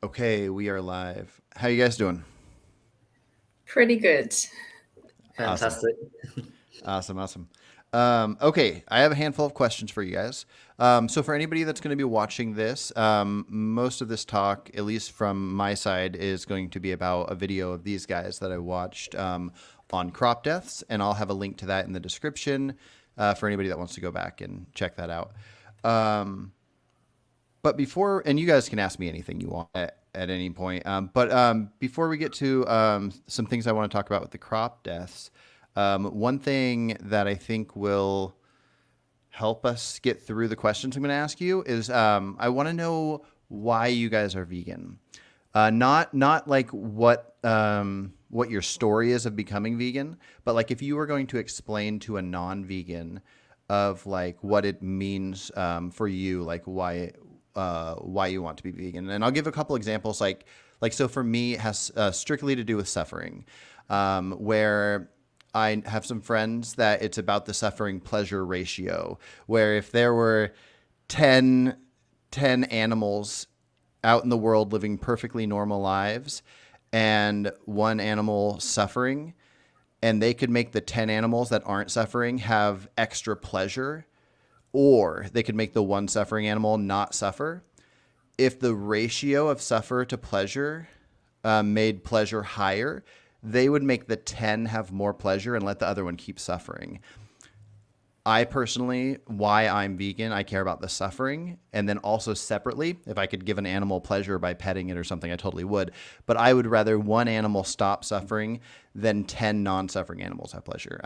Okay, we are live. How you guys doing? Pretty good. Awesome. Fantastic. Awesome. Okay, I have a handful of questions for you guys. So for anybody that's going to be watching this, most of this talk, at least from my side, is going to be about a video of these guys that I watched on crop deaths, and I'll have a link to that in the description for anybody that wants to go back and check that out. But before, and you guys can ask me anything you want at any point. But before we get to some things I want to talk about with the crop deaths, one thing that I think will help us get through the questions I'm going to ask you is I want to know why you guys are vegan. Not like what your story is of becoming vegan, but like if you were going to explain to a non-vegan of like what it means for you, like why you want to be vegan. And I'll give a couple examples. Like so for me, it has strictly to do with suffering, where I have some friends that it's about the suffering pleasure ratio, where if there were 10, 10 animals out in the world living perfectly normal lives and one animal suffering, and they could make the 10 animals that aren't suffering have extra pleasure, or they could make the one suffering animal not suffer. If the ratio of suffer to pleasure made pleasure higher, they would make the 10 have more pleasure and let the other one keep suffering. I personally, why I'm vegan, I care about the suffering. And then also separately, if I could give an animal pleasure by petting it or something, I totally would. But I would rather one animal stop suffering than 10 non-suffering animals have pleasure.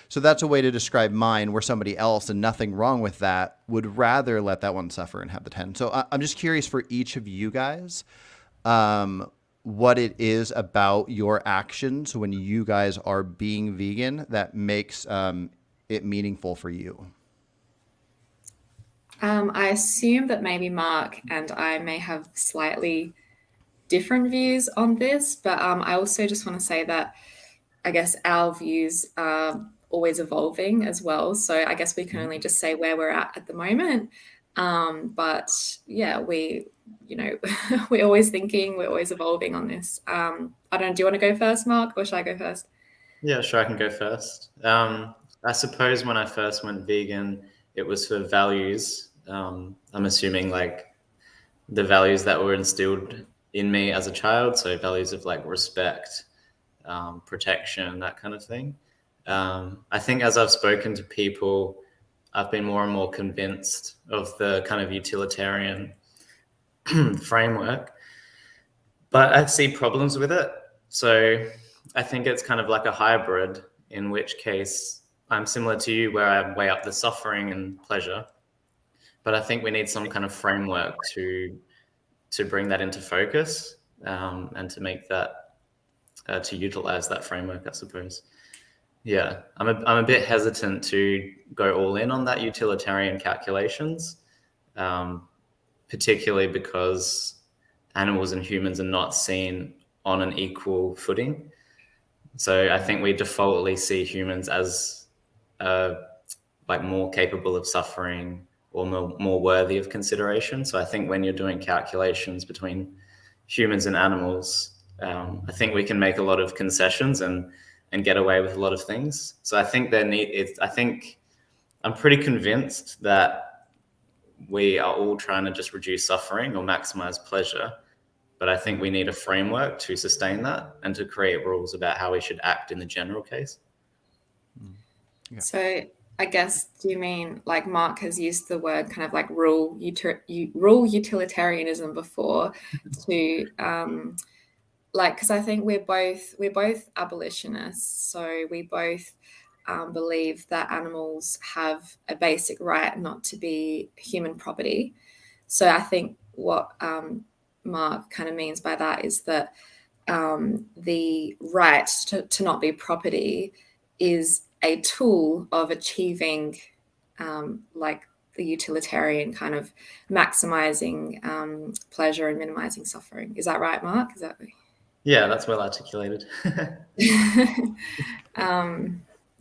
So that's a way to describe mine, where somebody else, and nothing wrong with that, would rather let that one suffer and have the 10. So I'm just curious for each of you guys, what it is about your actions when you guys are being vegan that makes it meaningful for you. I assume that maybe Mark and I may have slightly different views on this, but I also just want to say that I guess our views are always evolving as well. So I guess we can only just say where we're at the moment. But yeah, we're always thinking, we're always evolving on this. I don't know, do you want to go first, Mark, or should I go first? Yeah, sure, I can go first. I suppose when I first went vegan, it was for values. I'm assuming like the values that were instilled in me as a child, so values of like respect, protection, that kind of thing. I think as I've spoken to people, I've been more and more convinced of the kind of utilitarian framework, but I see problems with it. So I think it's kind of like a hybrid, in which case I'm similar to you, where I weigh up the suffering and pleasure. But I think we need some kind of framework to bring that into focus, and to make that to utilize that framework, I suppose. Yeah, I'm a bit hesitant to go all in on that utilitarian calculations, um, particularly because animals and humans are not seen on an equal footing. So I think we defaultly see humans as uh, like more capable of suffering or more worthy of consideration. So I think when you're doing calculations between humans and animals, I think we can make a lot of concessions and get away with a lot of things. So I think I think I'm pretty convinced that we are all trying to just reduce suffering or maximize pleasure. But I think we need a framework to sustain that and to create rules about how we should act in the general case. Yeah. So I guess, do you mean like Mark has used the word kind of like rule utilitarianism before to like, because I think we're both abolitionists, so we both believe that animals have a basic right not to be human property. So I think what Mark kind of means by that is that the right to not be property is a tool of achieving like the utilitarian kind of maximizing pleasure and minimizing suffering. Is that right, Mark? Is that Yeah, that's well articulated.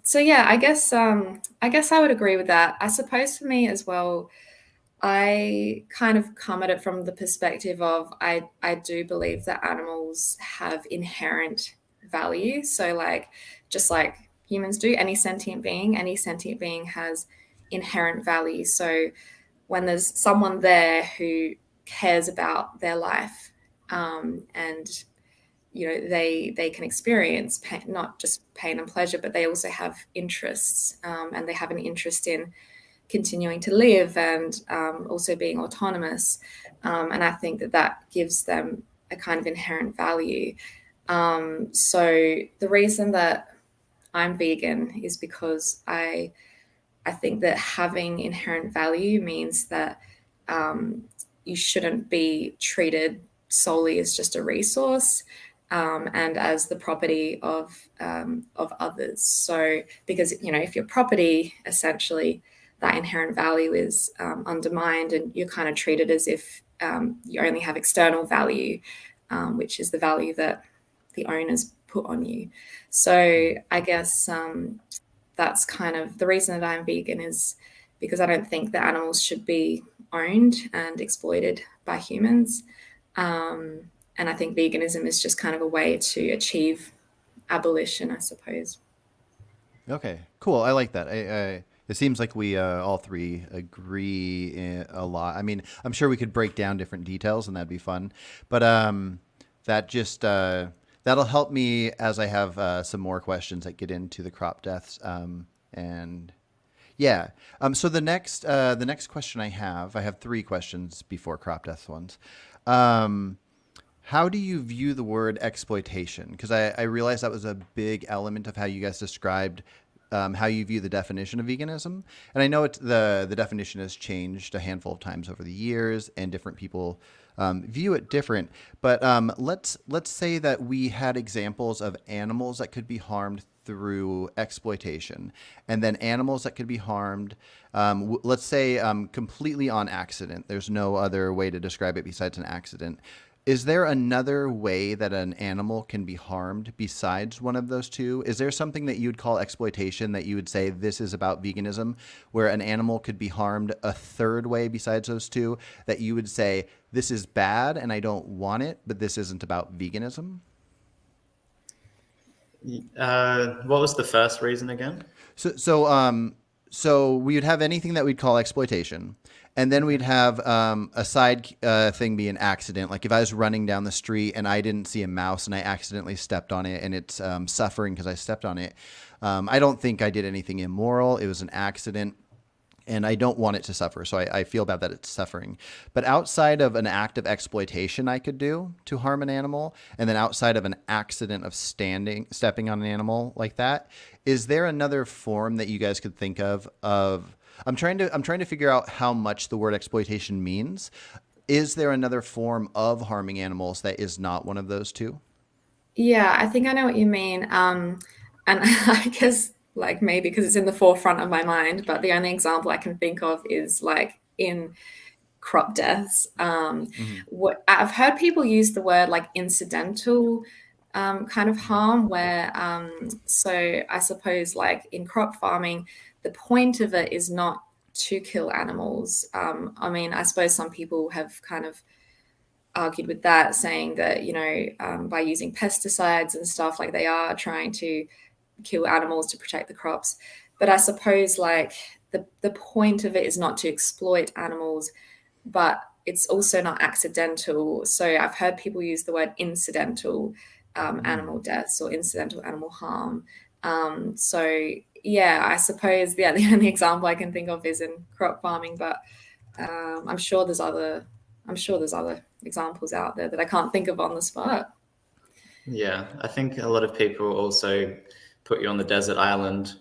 so yeah, I guess I would agree with that. I suppose for me as well, I kind of come at it from the perspective of I do believe that animals have inherent value. So like just like humans do, any sentient being has inherent value. So when there's someone there who cares about their life, and they can experience pain, not just pain and pleasure, but they also have interests, and they have an interest in continuing to live and also being autonomous. And I think that that gives them a kind of inherent value. So the reason that I'm vegan is because I think that having inherent value means that um, you shouldn't be treated solely as just a resource, and as the property of others. So, because if your property, essentially, that inherent value is undermined, and you're kind of treated as if you only have external value, which is the value that the owners put on you. So, I guess that's kind of the reason that I'm vegan, is because I don't think that animals should be owned and exploited by humans. And I think veganism is just kind of a way to achieve abolition, I suppose. Okay, cool. I like that. It seems like we all three agree a lot. I mean, I'm sure we could break down different details, and that'd be fun. But that just that'll help me as I have some more questions that get into the crop deaths. And yeah. So the next question I have three questions before crop deaths ones. Um, how do you view the word exploitation? Because I realized that was a big element of how you guys described how you view the definition of veganism. And I know the definition has changed a handful of times over the years, and different people view it different. But let's say that we had examples of animals that could be harmed through exploitation, and then animals that could be harmed, let's say completely on accident. There's no other way to describe it besides an accident. Is there another way that an animal can be harmed besides one of those two? Is there something that you would call exploitation that you would say this is about veganism, where an animal could be harmed a third way besides those two, that you would say this is bad and I don't want it, but this isn't about veganism? What was the first reason again? So we would have anything that we'd call exploitation, and then we'd have a side thing be an accident. Like if I was running down the street and I didn't see a mouse and I accidentally stepped on it and it's suffering because I stepped on it. I don't think I did anything immoral. It was an accident, and I don't want it to suffer. So I feel bad that it's suffering. But outside of an act of exploitation I could do to harm an animal, and then outside of an accident of stepping on an animal like that, is there another form that you guys could think of? I'm trying to figure out how much the word exploitation means. Is there another form of harming animals that is not one of those two? Yeah, I think I know what you mean. And I guess like maybe because it's in the forefront of my mind, but the only example I can think of is like in crop deaths. Hmm. What I've heard people use the word like incidental kind of harm, where so I suppose like in crop farming, the point of it is not to kill animals. I mean, I suppose some people have kind of argued with that, saying that by using pesticides and stuff, like they are trying to kill animals to protect the crops. But I suppose like the point of it is not to exploit animals, but it's also not accidental. So I've heard people use the word incidental animal deaths or incidental animal harm. So yeah, I suppose the only example I can think of is in crop farming, but I'm sure there's other examples out there that I can't think of on the spot. Yeah, I think a lot of people also put you on the desert island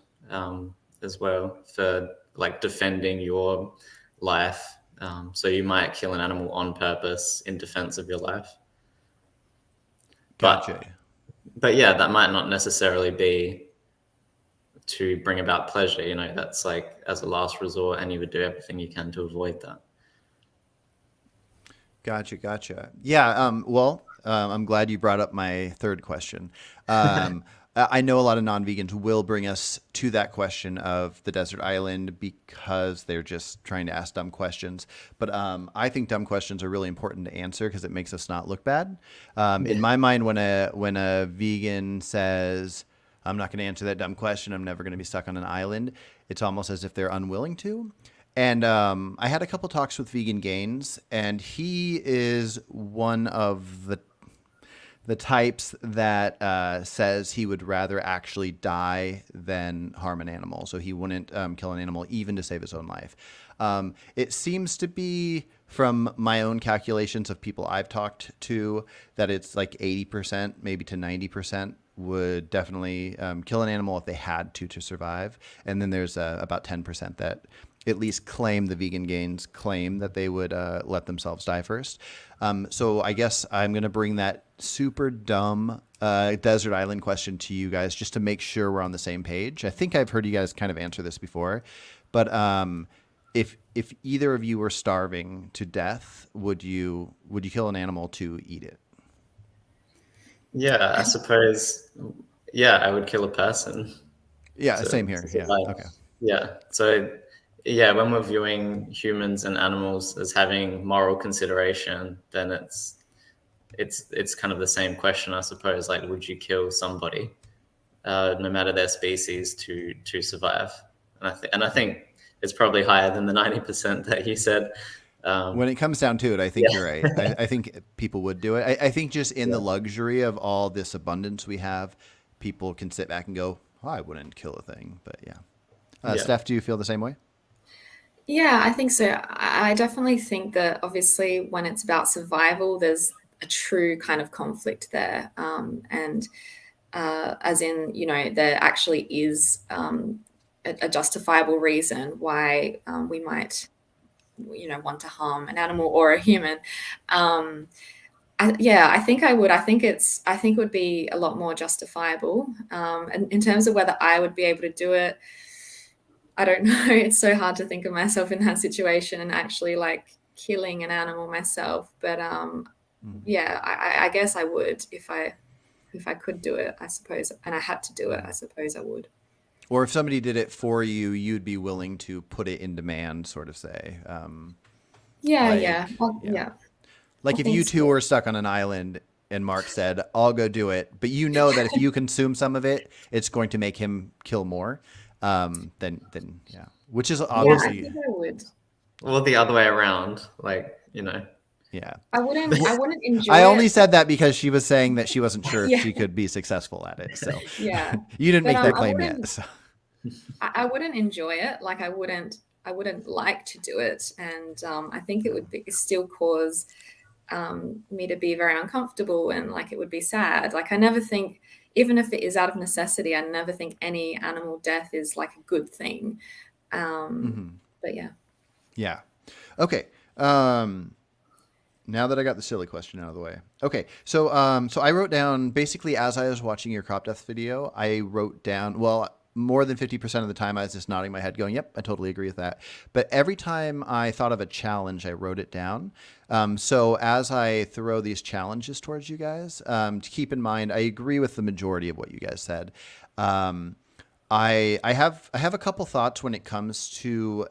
as well for like defending your life. So you might kill an animal on purpose in defense of your life. Gotcha. But yeah, that might not necessarily be to bring about pleasure. That's like as a last resort, and you would do everything you can to avoid that. Gotcha. Yeah. Well, I'm glad you brought up my third question. Um, I know a lot of non-vegans will bring us to that question of the desert island because they're just trying to ask dumb questions. But I think dumb questions are really important to answer because it makes us not look bad. In my mind, when a vegan says, "I'm not going to answer that dumb question. I'm never going to be stuck on an island," it's almost as if they're unwilling to. And I had a couple talks with Vegan Gains, and he is one of the types that says he would rather actually die than harm an animal. So he wouldn't kill an animal even to save his own life. It seems to be, from my own calculations of people I've talked to, that it's like 80%, maybe to 90% would definitely kill an animal if they had to survive. And then there's about 10% that at least claim, the Vegan Gains claim, that they would let themselves die first. So I guess I'm going to bring that super dumb desert island question to you guys just to make sure we're on the same page. I think I've heard you guys kind of answer this before, but if either of you were starving to death, would you kill an animal to eat it? Yeah, I suppose. Yeah, I would kill a person Yeah, to same here. Yeah. survive. Okay. Yeah. So, yeah, when we're viewing humans and animals as having moral consideration, then it's kind of the same question, I suppose. Like, would you kill somebody, no matter their species, to survive? And I think it's probably higher than the 90% that you said. When it comes down to it, I think Yeah. you're right. I think people would do it. I think just in the Yeah. luxury of all this abundance we have, people can sit back and go, oh, I wouldn't kill a thing. But yeah. Yeah. Steph, do you feel the same way? Yeah, I think so. I definitely think that obviously when it's about survival, there's a true kind of conflict there. And as in, there actually is a justifiable reason why we might, want to harm an animal or a human. I think I would. I think it would be a lot more justifiable. And in terms of whether I would be able to do it, I don't know. It's so hard to think of myself in that situation and actually like killing an animal myself. But yeah, I guess I would if I could do it, I suppose, and I had to do it, I suppose I would. Or if somebody did it for you, you'd be willing to put it in demand, sort of say. Yeah. Like I if think you two so. were stuck on an island and Mark said, I'll go do it, but you know that if you consume some of it, it's going to make him kill more. Then yeah, which is Yeah, I obviously, think I would. Or the other way around, yeah. I wouldn't enjoy I only it. said that because she was saying that she wasn't sure if Yeah, she could be successful at it. So yeah. you didn't But make that I claim wouldn't. yet. So. I wouldn't enjoy it. Like I wouldn't like to do it, and I think it would still cause me to be very uncomfortable, and like it would be sad. Like I never think, even if it is out of necessity, I never think any animal death is like a good thing. But yeah. Yeah. Okay. Now that I got the silly question out of the way. Okay. So I wrote down, basically, as I was watching your crop death video, I wrote down, well, more than 50% of the time I was just nodding my head going, yep, I totally agree with that. But every time I thought of a challenge, I wrote it down. So as I throw these challenges towards you guys, to keep in mind, I agree with the majority of what you guys said. I have a couple thoughts when it comes to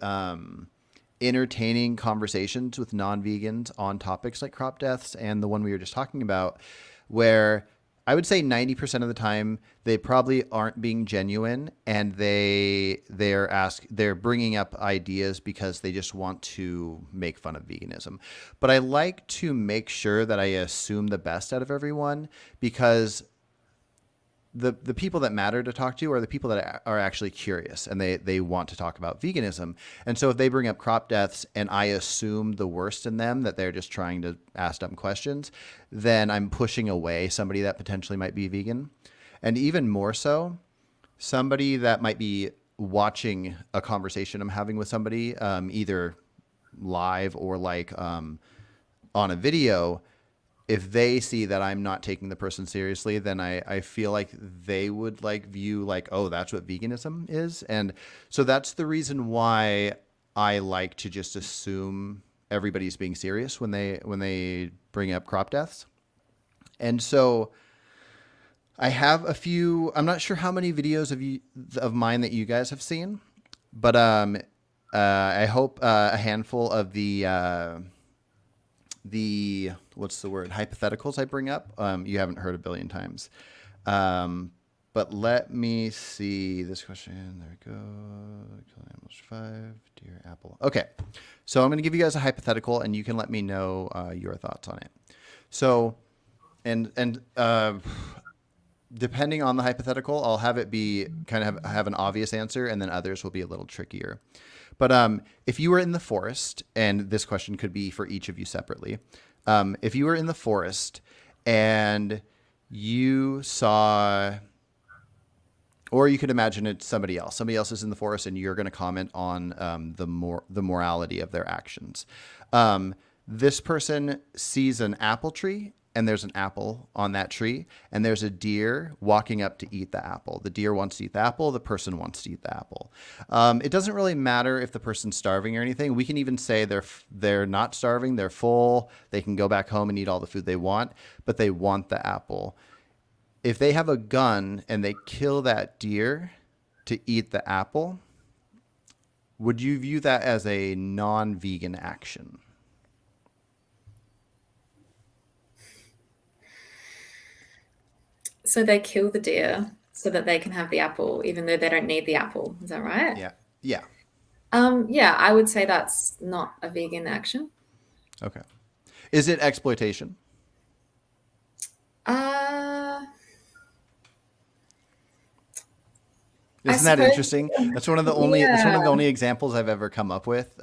entertaining conversations with non-vegans on topics like crop deaths and the one we were just talking about, where I would say 90% of the time they probably aren't being genuine, and they're bringing up ideas because they just want to make fun of veganism. But I like to make sure that I assume the best out of everyone, because the people that matter to talk to are the people that are actually curious, and they want to talk about veganism. And so if they bring up crop deaths and I assume the worst in them, that they're just trying to ask dumb questions, then I'm pushing away somebody that potentially might be vegan. And even more so, somebody that might be watching a conversation I'm having with somebody, either live or like on a video. If they see that I'm not taking the person seriously, then I feel like they would like view like, oh, that's what veganism is. And so that's the reason why I like to just assume everybody's being serious when they bring up crop deaths. And so I have a few. I'm not sure how many videos of mine that you guys have seen, but I hope a handful of the what's the word, hypotheticals I bring up you haven't heard a billion times. But let me see this question. There we go. Kill animals for 5, deer, apple. Okay, so I'm going to give you guys a hypothetical, and you can let me know your thoughts on it. So, and depending on the hypothetical, I'll have it be kind of have an obvious answer, and then others will be a little trickier. But if you were in the forest, and this question could be for each of you separately, if you were in the forest and you saw, or you could imagine it's somebody else. Somebody else is in the forest, and you're going to comment on the morality of their actions. This person sees an apple tree, and there's an apple on that tree, and there's a deer walking up to eat the apple. The deer wants to eat the apple. The person wants to eat the apple. It doesn't really matter if the person's starving or anything. We can even say they're not starving. They're full. They can go back home and eat all the food they want, but they want the apple. If they have a gun and they kill that deer to eat the apple, would you view that as a non-vegan action? So they kill the deer so that they can have the apple, even though they don't need the apple. Is that right? Yeah. Yeah. Yeah, I would say that's not a vegan action. Okay. Is it exploitation? Isn't that interesting? That's one of the only examples I've ever come up with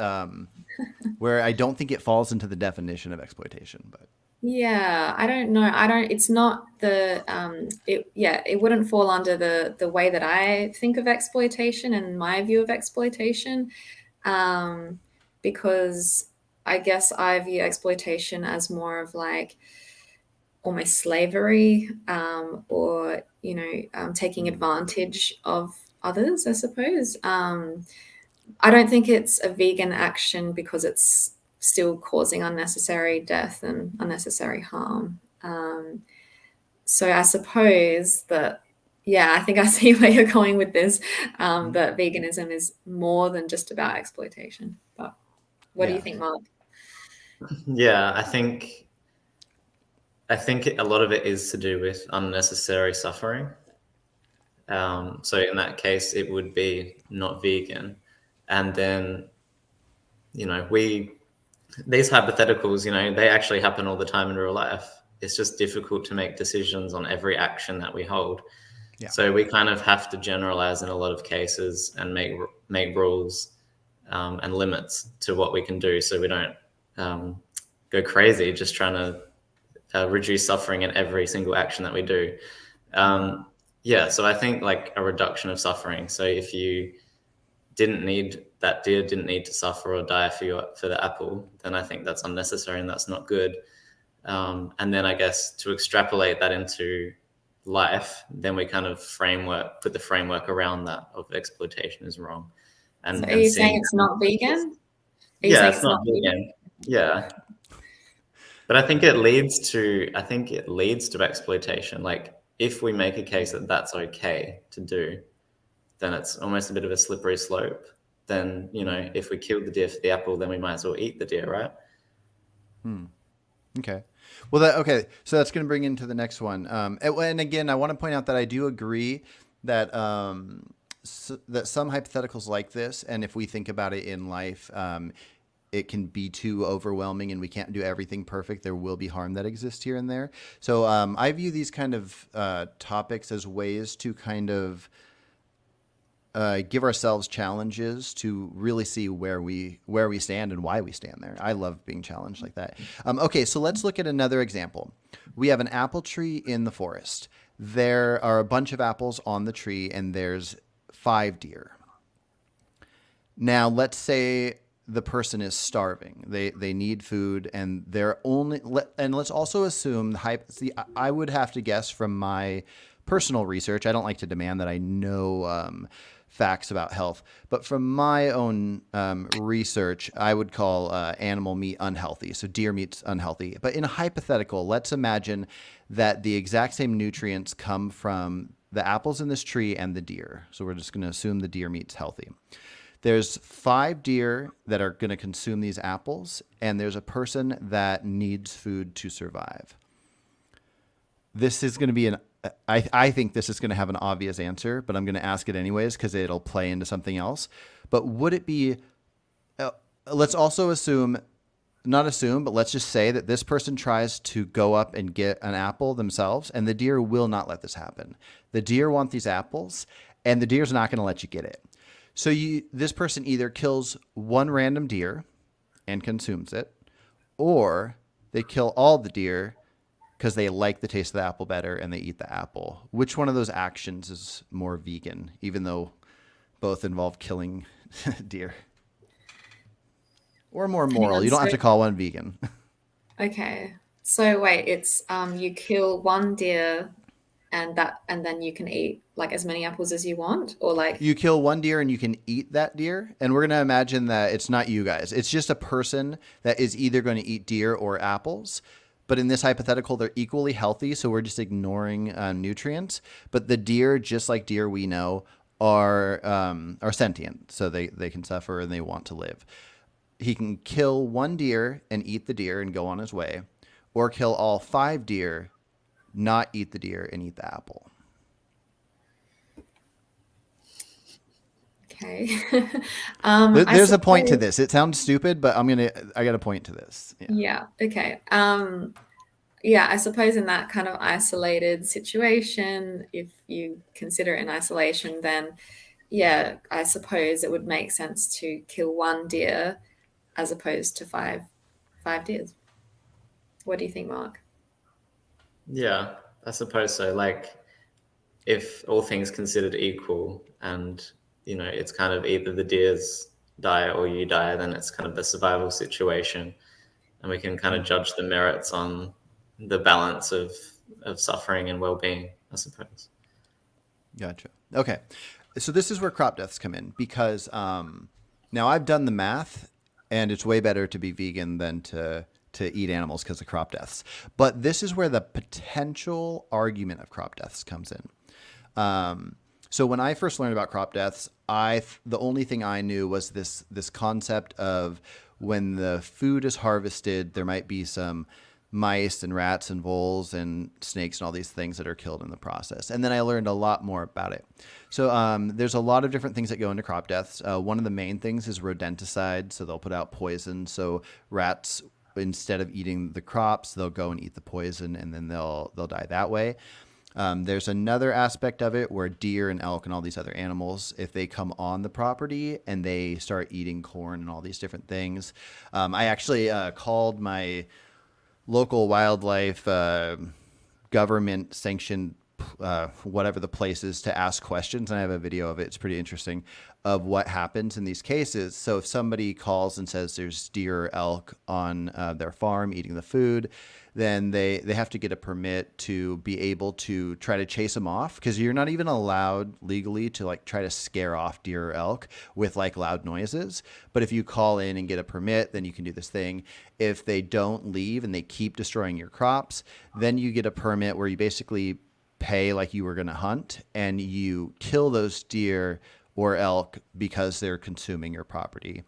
where I don't think it falls into the definition of exploitation. But yeah, I don't know. It's not the it wouldn't fall under the way that I think of exploitation and my view of exploitation, because I guess I view exploitation as more of like almost slavery, or taking advantage of others, I suppose. I don't think it's a vegan action because it's still causing unnecessary death and unnecessary harm. So I suppose that, yeah, I think I see where you're going with this, that veganism is more than just about exploitation. But what do you think, Mark? Yeah, I think a lot of it is to do with unnecessary suffering. So in that case, it would be not vegan. And then, these hypotheticals, they actually happen all the time in real life. It's just difficult to make decisions on every action that we hold. Yeah. So we kind of have to generalize in a lot of cases and make rules and limits to what we can do, so we don't go crazy just trying to reduce suffering in every single action that we do. So I think like a reduction of suffering. So if you that deer didn't need to suffer or die for the apple, then I think that's unnecessary and that's not good. And then I guess to extrapolate that into life, then we kind of put the framework around that of exploitation is wrong. And so are you saying it's not vegan? Yeah, it's not vegan. Yeah. But I think it leads to exploitation. Like if we make a case that that's okay to do, then it's almost a bit of a slippery slope. Then, if we kill the deer for the apple, then we might as well eat the deer, right? Okay. Well, so that's going to bring into the next one. And again, I want to point out that I do agree that that some hypotheticals like this, and if we think about it in life, it can be too overwhelming and we can't do everything perfect. There will be harm that exists here and there. So I view these kind of topics as ways to kind of give ourselves challenges to really see where we stand and why we stand there. I love being challenged like that. Okay, so let's look at another example. We have an apple tree in the forest. There are a bunch of apples on the tree, and there's 5 deer. Now, let's say the person is starving. They need food, and let's also assume I would have to guess from my personal research. I don't like to demand that I know facts about health. But from my own research, I would call animal meat unhealthy. So deer meat's unhealthy. But in a hypothetical, let's imagine that the exact same nutrients come from the apples in this tree and the deer. So we're just going to assume the deer meat's healthy. There's 5 deer that are going to consume these apples, and there's a person that needs food to survive. This is going to be I think this is going to have an obvious answer, but I'm going to ask it anyways because it'll play into something else. But would it be, let's also assume, not assume, but let's just say that this person tries to go up and get an apple themselves, and the deer will not let this happen. The deer want these apples, and the deer's not going to let you get it. So this person either kills one random deer and consumes it, or they kill all the deer because they like the taste of the apple better and they eat the apple. Which one of those actions is more vegan, even though both involve killing deer? Or more moral? You don't have to call one vegan. Okay. So wait, it's you kill one deer and then you can eat like as many apples as you want, or like you kill one deer and you can eat that deer. And we're going to imagine that it's not you guys. It's just a person that is either going to eat deer or apples. But in this hypothetical, they're equally healthy, so we're just ignoring nutrients. But the deer, just like deer we know, are sentient, so they can suffer and they want to live. He can kill one deer and eat the deer and go on his way, or kill all 5 deer, not eat the deer, and eat the apple. Okay. There's a point to this. It sounds stupid, but I got a point to this. Yeah. Okay. Yeah, I suppose in that kind of isolated situation, if you consider it in isolation, then yeah, I suppose it would make sense to kill one deer as opposed to five deers. What do you think, Mark? Yeah, I suppose so. Like, if all things considered equal, and it's kind of either the deers die or you die, then it's kind of the survival situation, and we can kind of judge the merits on the balance of suffering and well-being, I suppose. Gotcha. Okay, so this is where crop deaths come in, because now I've done the math, and it's way better to be vegan than to eat animals because of crop deaths. But this is where the potential argument of crop deaths comes in. So when I first learned about crop deaths, the only thing I knew was this concept of when the food is harvested, there might be some mice and rats and voles and snakes and all these things that are killed in the process. And then I learned a lot more about it. So there's a lot of different things that go into crop deaths. One of the main things is rodenticide. So they'll put out poison. So rats, instead of eating the crops, they'll go and eat the poison, and then they'll die that way. There's another aspect of it where deer and elk and all these other animals, if they come on the property and they start eating corn and all these different things. I actually called my local wildlife government sanctioned whatever the place is to ask questions. And I have a video of it. It's pretty interesting of what happens in these cases. So if somebody calls and says there's deer or elk on their farm eating the food, then they have to get a permit to be able to try to chase them off, because you're not even allowed legally to like try to scare off deer or elk with like loud noises. But if you call in and get a permit, then you can do this thing. If they don't leave and they keep destroying your crops, then you get a permit where you basically pay like you were going to hunt, and you kill those deer or elk because they're consuming your property.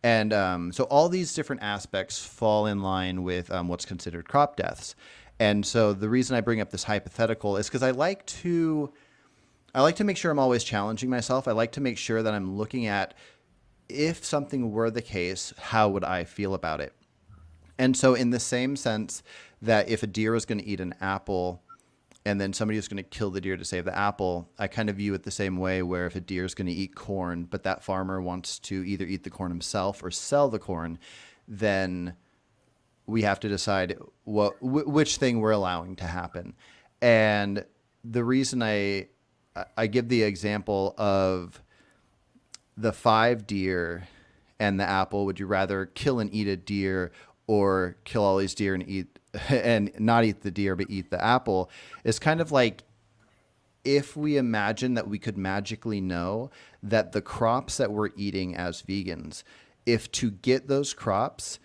And so all these different aspects fall in line with what's considered crop deaths. And so the reason I bring up this hypothetical is because I like to make sure I'm always challenging myself. I like to make sure that I'm looking at, if something were the case, how would I feel about it? And so in the same sense that if a deer was going to eat an apple and then somebody was going to kill the deer to save the apple, I kind of view it the same way, where if a deer is going to eat corn, but that farmer wants to either eat the corn himself or sell the corn, then we have to decide which thing we're allowing to happen. And the reason I give the example of the 5 deer and the apple, would you rather kill and eat a deer or kill all these deer and not eat the deer but eat the apple, is kind of like, if we imagine that we could magically know that the crops that we're eating as vegans, if to get those crops,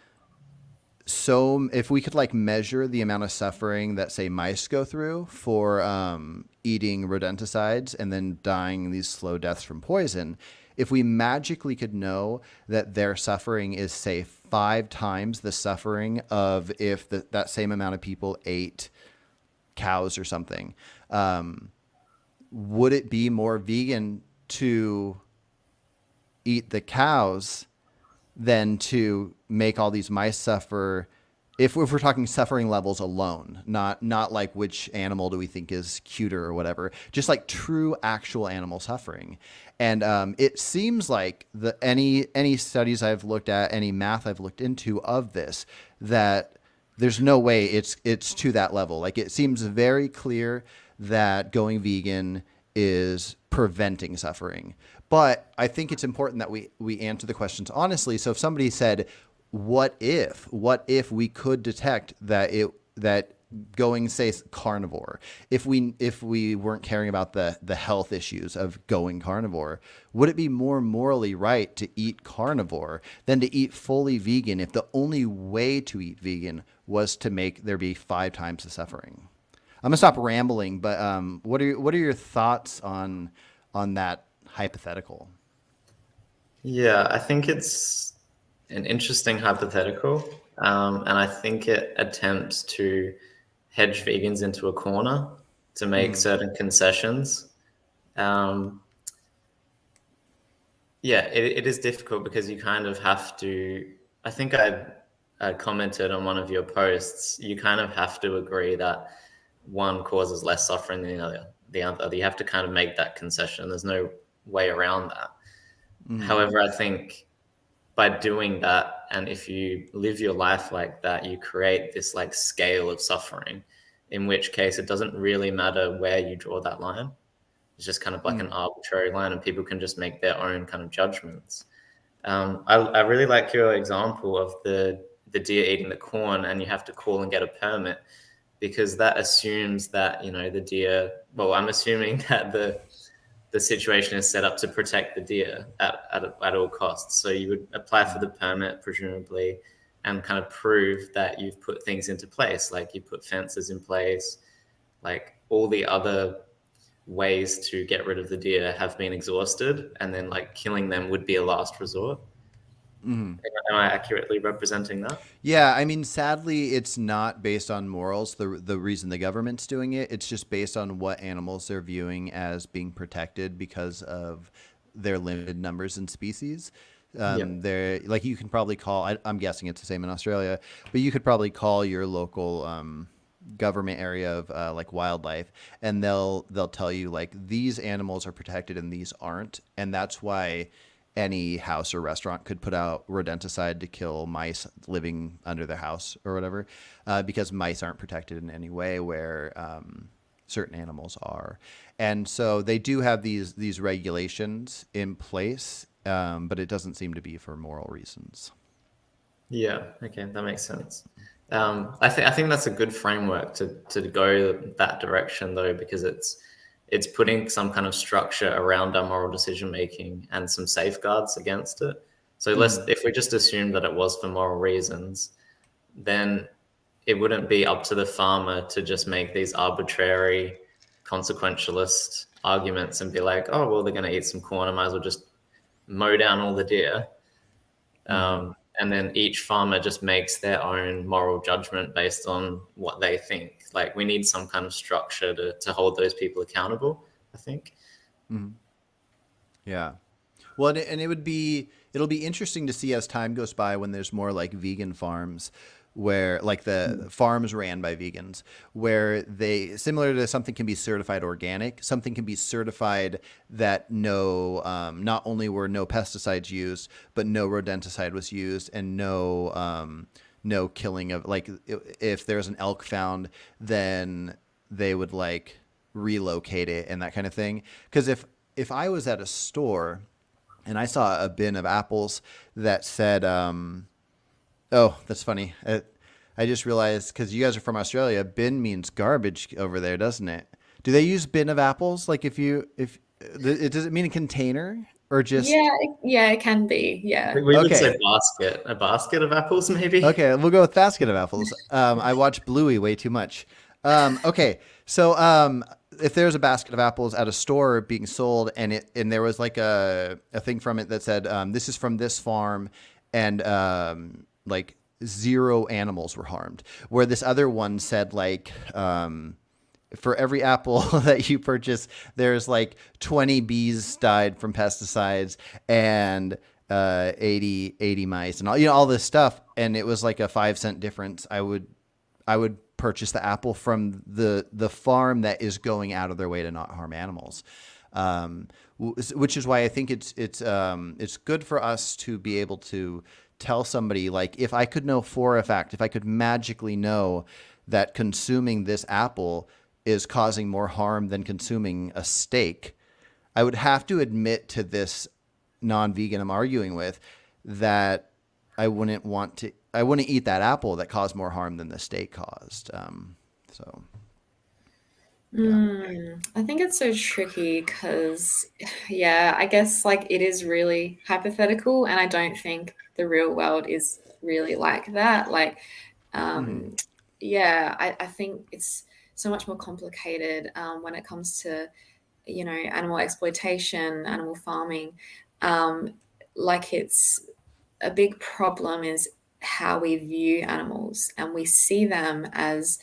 so if we could like measure the amount of suffering that say mice go through for eating rodenticides and then dying these slow deaths from poison, if we magically could know that their suffering is say 5 times the suffering of if that same amount of people ate cows or something, would it be more vegan to eat the cows than to make all these mice suffer? If we're talking suffering levels alone, not like which animal do we think is cuter or whatever, just like true actual animal suffering. And it seems like any studies I've looked at, any math I've looked into of this, that there's no way it's to that level. Like it seems very clear that going vegan is preventing suffering. But I think it's important that we answer the questions honestly. So if somebody said, what if we could detect that going, say, carnivore, if we weren't caring about the health issues of going carnivore, would it be more morally right to eat carnivore than to eat fully vegan if the only way to eat vegan was to make there be 5 times the suffering? I'm gonna stop rambling, but what are your thoughts on that hypothetical? Yeah, I think it's an interesting hypothetical, and I think it attempts to hedge vegans into a corner to make certain concessions. Um, yeah, it is difficult because you kind of have to. I think I commented on one of your posts. You kind of have to agree that one causes less suffering than the other. You have to kind of make that concession. There's no way around that. However, I think by doing that, and if you live your life like that, you create this like scale of suffering, in which case it doesn't really matter where you draw that line. It's just kind of like an arbitrary line, and people can just make their own kind of judgments. I really like your example of the deer eating the corn, and you have to call and get a permit, because that assumes that the deer. Well, I'm assuming that the situation is set up to protect the deer at all costs. So you would apply for the permit, presumably, and kind of prove that you've put things into place, like you put fences in place, like all the other ways to get rid of the deer have been exhausted, and then like killing them would be a last resort. Am I accurately representing that? Yeah, I mean, sadly, it's not based on morals. The reason the government's doing it, it's just based on what animals they're viewing as being protected because of their limited numbers and species. They're like, you can probably call. I'm guessing it's the same in Australia, but you could probably call your local government area of like wildlife, and they'll tell you like these animals are protected and these aren't, and that's why any house or restaurant could put out rodenticide to kill mice living under their house or whatever, because mice aren't protected in any way where certain animals are. And so they do have these regulations in place, but it doesn't seem to be for moral reasons. Yeah, okay, that makes sense. I think that's a good framework to go that direction, though, because it's putting some kind of structure around our moral decision making and some safeguards against it. So if we just assume that it was for moral reasons, then it wouldn't be up to the farmer to just make these arbitrary consequentialist arguments and be like, oh, well, they're going to eat some corn, I might as well just mow down all the deer. And then each farmer just makes their own moral judgment based on what they think. Like, we need some kind of structure to hold those people accountable, I think. Yeah. Well, and it'll be interesting to see as time goes by when there's more like vegan farms where like the farms ran by vegans, where they, similar to something can be certified organic, something can be certified that not only were no pesticides used, but no rodenticide was used, and no killing of, like, if there's an elk found, then they would like relocate it and that kind of thing. Because if I was at a store and I saw a bin of apples that said, oh, that's funny. I just realized, because you guys are from Australia, bin means garbage over there, doesn't it? Do they use bin of apples? Like if does it mean a container or just Yeah, it can be. Yeah. We would say okay? a basket of apples, maybe. Okay, we'll go with basket of apples. I watch Bluey way too much. Okay, so if there's a basket of apples at a store being sold, and there was like a thing from it that said this is from this farm, and like 0 animals were harmed, where this other one said like for every apple that you purchase, there's like 20 bees died from pesticides and 80 mice and all this stuff. And it was like a 5 cent difference. I would purchase the apple from the farm that is going out of their way to not harm animals. Which is why I think it's good for us to be able to tell somebody, like, if I could know for a fact, if I could magically know that consuming this apple is causing more harm than consuming a steak, I would have to admit to this non-vegan I'm arguing with that I wouldn't eat that apple that caused more harm than the steak caused. So yeah. I think it's so tricky because, yeah, I guess like it is really hypothetical, and I don't think the real world is really like that. Like, Hmm. um, yeah, I think it's so much more complicated when it comes to, animal exploitation, animal farming. Um, like, it's a big problem is how we view animals, and we see them as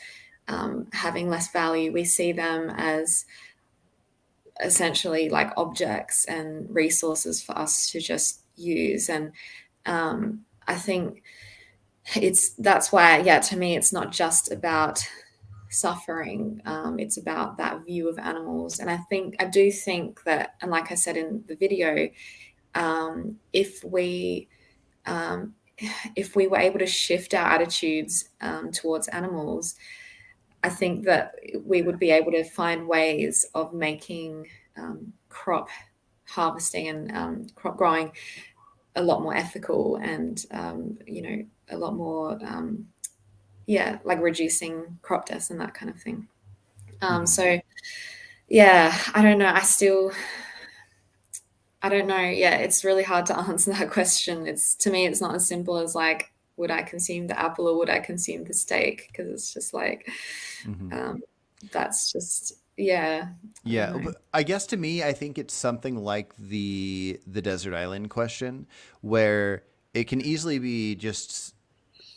having less value. We see them as essentially like objects and resources for us to just use. And I think that's why, yeah, to me, it's not just about suffering. It's about that view of animals. And I do think that, and like I said in the video, if um, we were able to shift our attitudes towards animals, I think that we would be able to find ways of making crop harvesting and crop growing a lot more ethical, and a lot more like reducing crop deaths and that kind of thing. Hmm. So yeah, I don't know. I don't know. Yeah, it's really hard to answer that question. To me, it's not as simple as like, would I consume the apple or would I consume the steak? Because it's just like, Hmm. um, that's just, yeah, I don't Yeah, know. but I guess to me, I think it's something like the desert island question, where it can easily be just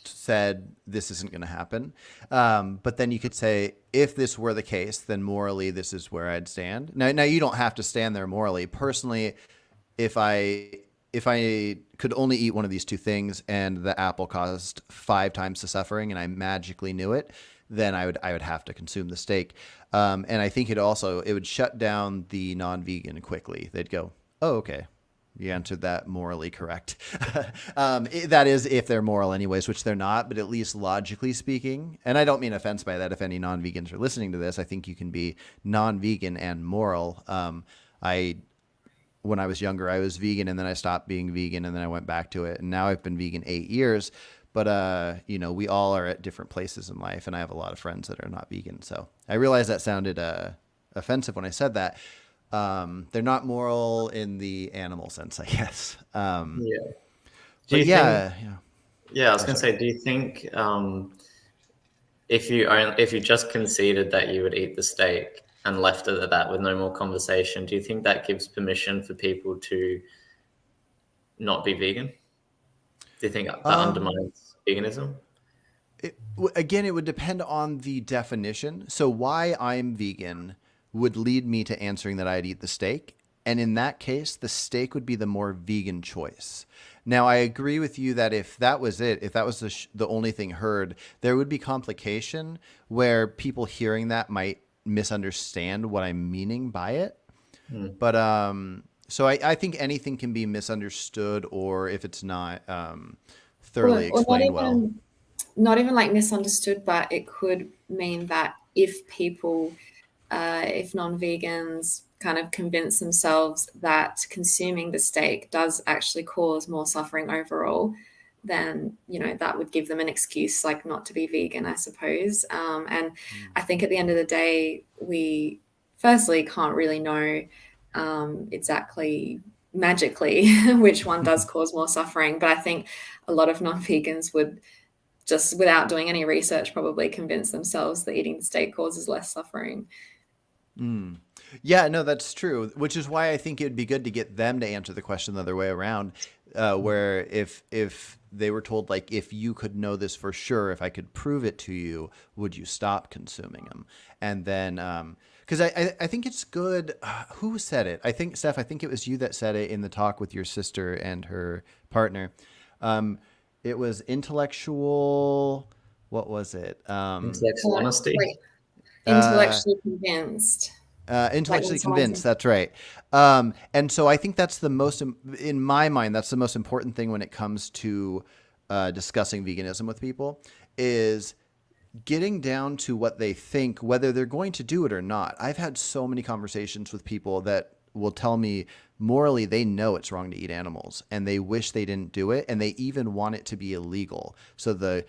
said this isn't going to happen, but then you could say if this were the case, then morally this is where I'd stand. Now you don't have to stand there morally. Personally, if I could only eat one of these two things and the apple caused 5 times the suffering and I magically knew it, then I would have to consume the steak. And I think it would shut down the non-vegan quickly. They'd go, oh, okay. You answered that morally correct. That is if they're moral anyways, which they're not, but at least logically speaking, and I don't mean offense by that if any non-vegans are listening to this, I think you can be non-vegan and moral. I When I was younger, I was vegan and then I stopped being vegan and then I went back to it. And now I've been vegan 8 years, but we all are at different places in life. And I have a lot of friends that are not vegan. So I realized that sounded offensive when I said that. They're not moral in the animal sense, I guess. Yeah. Do But you think? yeah, yeah. Yeah, I was Oh, gonna sorry. say. Do you think if you just conceded that you would eat the steak and left it at that with no more conversation, do you think that gives permission for people to not be vegan? Do you think that Um, undermines veganism? Again, it would depend on the definition. So why I'm vegan would lead me to answering that I'd eat the steak. And in that case, the steak would be the more vegan choice. Now, I agree with you that if that was it, if that was the only thing heard, there would be complication where people hearing that might misunderstand what I'm meaning by it. Hmm. But so I think anything can be misunderstood, or if it's not thoroughly Or explained well. not even like misunderstood, but it could mean that if non-vegans kind of convince themselves that consuming the steak does actually cause more suffering overall, then that would give them an excuse like not to be vegan, I suppose. And I think at the end of the day, firstly can't really know exactly magically which one does cause more suffering. But I think a lot of non-vegans would, just without doing any research, probably convince themselves that eating steak causes less suffering. Yeah, no, that's true. Which is why I think it'd be good to get them to answer the question the other way around, where if they were told, like, if you could know this for sure, if I could prove it to you, would you stop consuming them? And then, because I think it's good. Who said it? I think, Steph, I think it was you that said it in the talk with your sister and her partner. It was intellectual. What was it? Intellectual honesty. Like, intellectually convinced. Intellectually convinced. That's right. And so I think that's the most, in my mind, that's the most important thing when it comes to discussing veganism with people, is getting down to what they think, whether they're going to do it or not. I've had so many conversations with people that will tell me morally they know it's wrong to eat animals and they wish they didn't do it, and they even want it to be illegal so the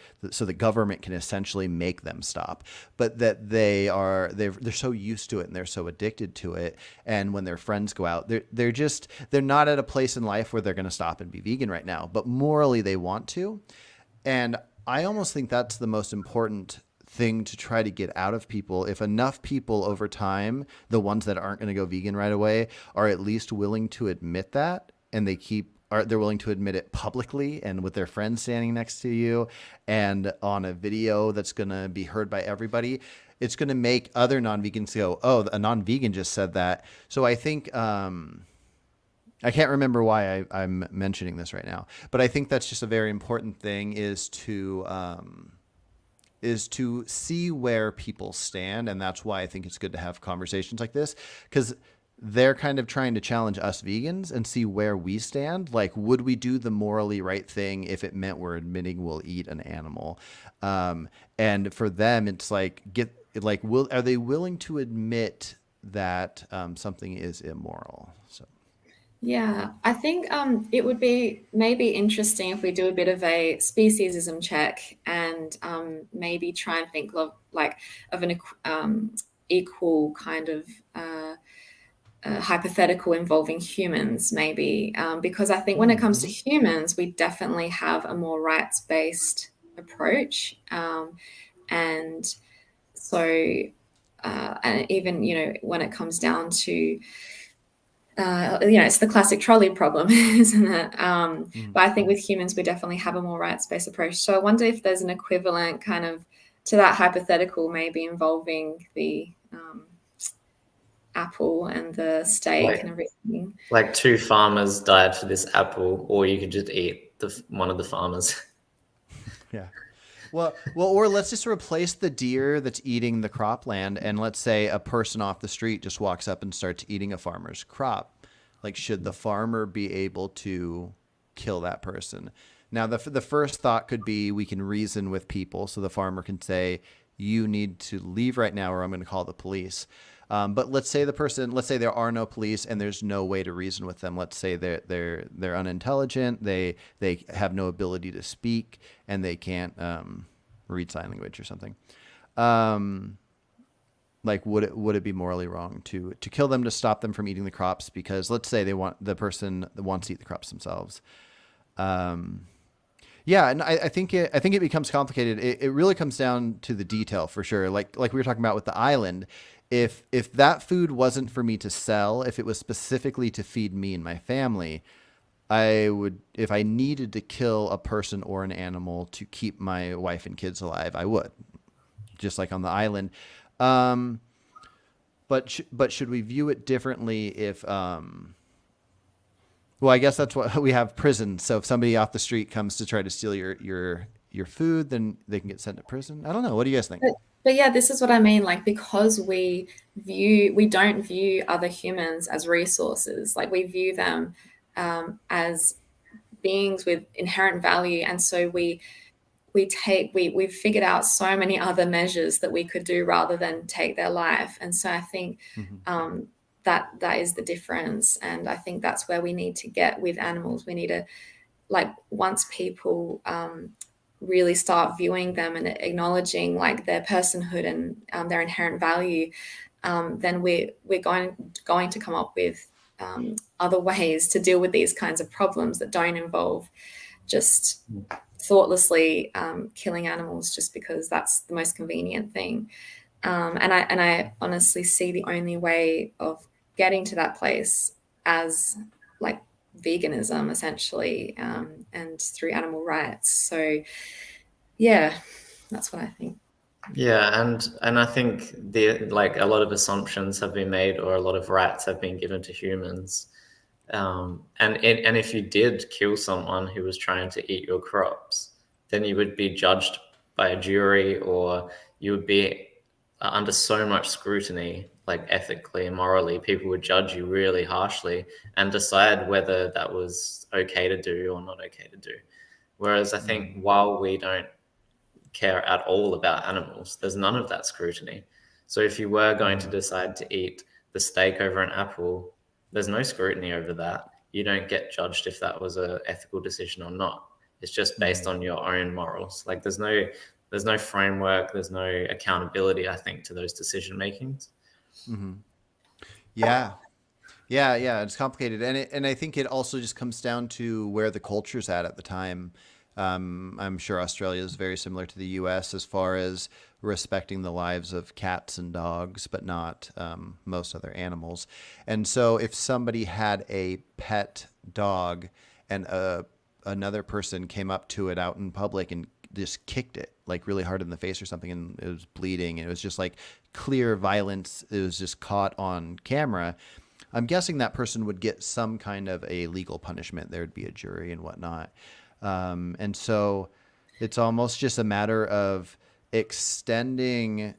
government can essentially make them stop. But that they're so used to it and they're so addicted to it, and when their friends go out, they're not at a place in life where they're going to stop and be vegan right now, but morally they want to. And I almost think that's the most important thing to try to get out of people. If enough people over time, the ones that aren't going to go vegan right away, are at least willing to admit that, and they're willing to admit it publicly and with their friends standing next to you and on a video that's going to be heard by everybody, it's going to make other non-vegans go, oh, a non-vegan just said that. So I think, I can't remember why I'm mentioning this right now, but I think that's just a very important thing, is to see where people stand. And that's why I think it's good to have conversations like this, because they're kind of trying to challenge us vegans and see where we stand. Like, would we do the morally right thing if it meant we're admitting we'll eat an animal? And for them, it's like, are they willing to admit that something is immoral? So. Yeah, I think it would be maybe interesting if we do a bit of a speciesism check and maybe try and think of an equal kind of hypothetical involving humans, maybe, because I think when it comes to humans, we definitely have a more rights-based approach, and so and even when it comes down to it's the classic trolley problem, isn't it? But I think with humans, we definitely have a more rights-based approach. So I wonder if there's an equivalent kind of to that hypothetical, maybe involving the apple and the steak and everything. Like 2 farmers died for this apple, or you could just eat one of the farmers. Yeah. Well, or let's just replace the deer that's eating the cropland, and let's say a person off the street just walks up and starts eating a farmer's crop. Like, should the farmer be able to kill that person? Now, the first thought could be we can reason with people, so the farmer can say, you need to leave right now or I'm going to call the police. But let's say there are no police and there's no way to reason with them. Let's say they're unintelligent, they have no ability to speak, and they can't read sign language or something. Like, would it be morally wrong to kill them to stop them from eating the crops? Because let's say the person wants to eat the crops themselves. Yeah, and I think it becomes complicated. It really comes down to the detail for sure. Like we were talking about with the island. If that food wasn't for me to sell, if it was specifically to feed me and my family, I would, if I needed to kill a person or an animal to keep my wife and kids alive, I would, just like on the island. But should we view it differently if, well, I guess that's what we have, prisons. So if somebody off the street comes to try to steal your food, then they can get sent to prison. I don't know. What do you guys think? But yeah, this is what I mean. Like, because we don't view other humans as resources. Like, we view them as beings with inherent value, and so we've figured out so many other measures that we could do rather than take their life. And so I think that is the difference. And I think that's where we need to get with animals. We need to, like, once people really start viewing them and acknowledging like their personhood and their inherent value, then we're going to come up with other ways to deal with these kinds of problems that don't involve just thoughtlessly killing animals just because that's the most convenient thing. And I honestly see the only way of getting to that place as like veganism, essentially, and through animal rights. So yeah, that's what I think. Yeah, and I think a lot of assumptions have been made, or a lot of rights have been given to humans. And if you did kill someone who was trying to eat your crops, then you would be judged by a jury, or you would be under so much scrutiny, like ethically and morally. People would judge you really harshly and decide whether that was okay to do or not okay to do. Whereas I think while we don't care at all about animals, there's none of that scrutiny. So if you were going to decide to eat the steak over an apple, there's no scrutiny over that. You don't get judged if that was an ethical decision or not. It's just based on your own morals. Like there's no framework, there's no accountability, I think, to those decision makings. Yeah. Yeah, it's complicated, and I think it also just comes down to where the culture's at the time. I'm sure Australia is very similar to the U.S. as far as respecting the lives of cats and dogs, but not most other animals. And so, if somebody had a pet dog and another person came up to it out in public and just kicked it like really hard in the face or something, and it was bleeding, and it was just like clear violence, it was just caught on camera, I'm guessing that person would get some kind of a legal punishment. There would be a jury and whatnot. And so it's almost just a matter of extending,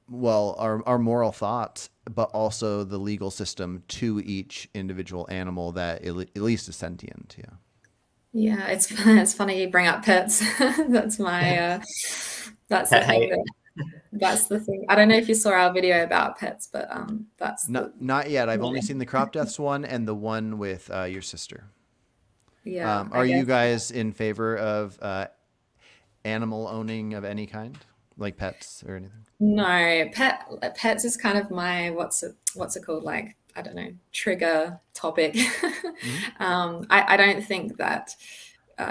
well, our moral thoughts, but also the legal system to each individual animal that at least is sentient. Yeah. Yeah, it's funny you bring up pets. That's my that's the thing that that's the thing. I don't know if you saw our video about pets, but that's not yet. I've only seen the crop deaths one and the one with your sister. Yeah. Are you guys in favor of animal owning of any kind, like pets or anything? No, pets is kind of my what's it called? Like, I don't know, trigger topic. I don't think that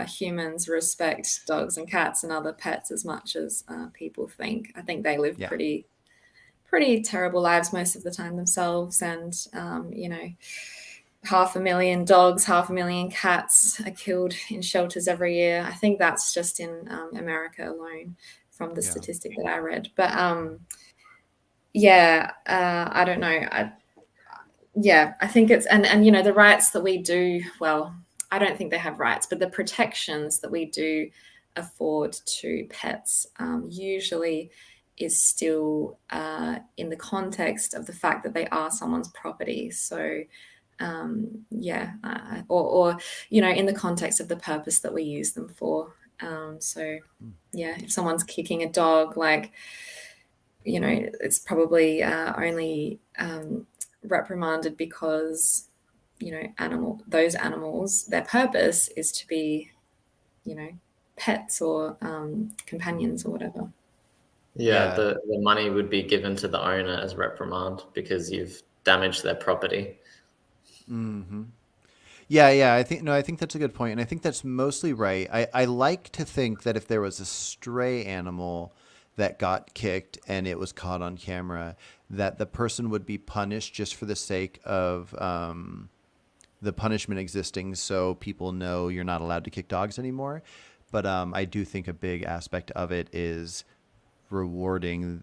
humans respect dogs and cats and other pets as much as people think. I think they live pretty terrible lives most of the time themselves, and 500,000 dogs, 500,000 cats are killed in shelters every year. I think that's just in America alone from the statistic that I read. But I don't know. I think it's and the rights that we do, well, I don't think they have rights, but the protections that we do afford to pets usually is still in the context of the fact that they are someone's property. So or in the context of the purpose that we use them for. If someone's kicking a dog, like, it's probably only reprimanded because those animals, their purpose is to be pets or companions or whatever. The money would be given to the owner as reprimand because you've damaged their property. I think that's a good point, and I think that's mostly right. I like to think that if there was a stray animal that got kicked and it was caught on camera, that the person would be punished just for the sake of the punishment existing, so people know you're not allowed to kick dogs anymore. But I do think a big aspect of it is rewarding,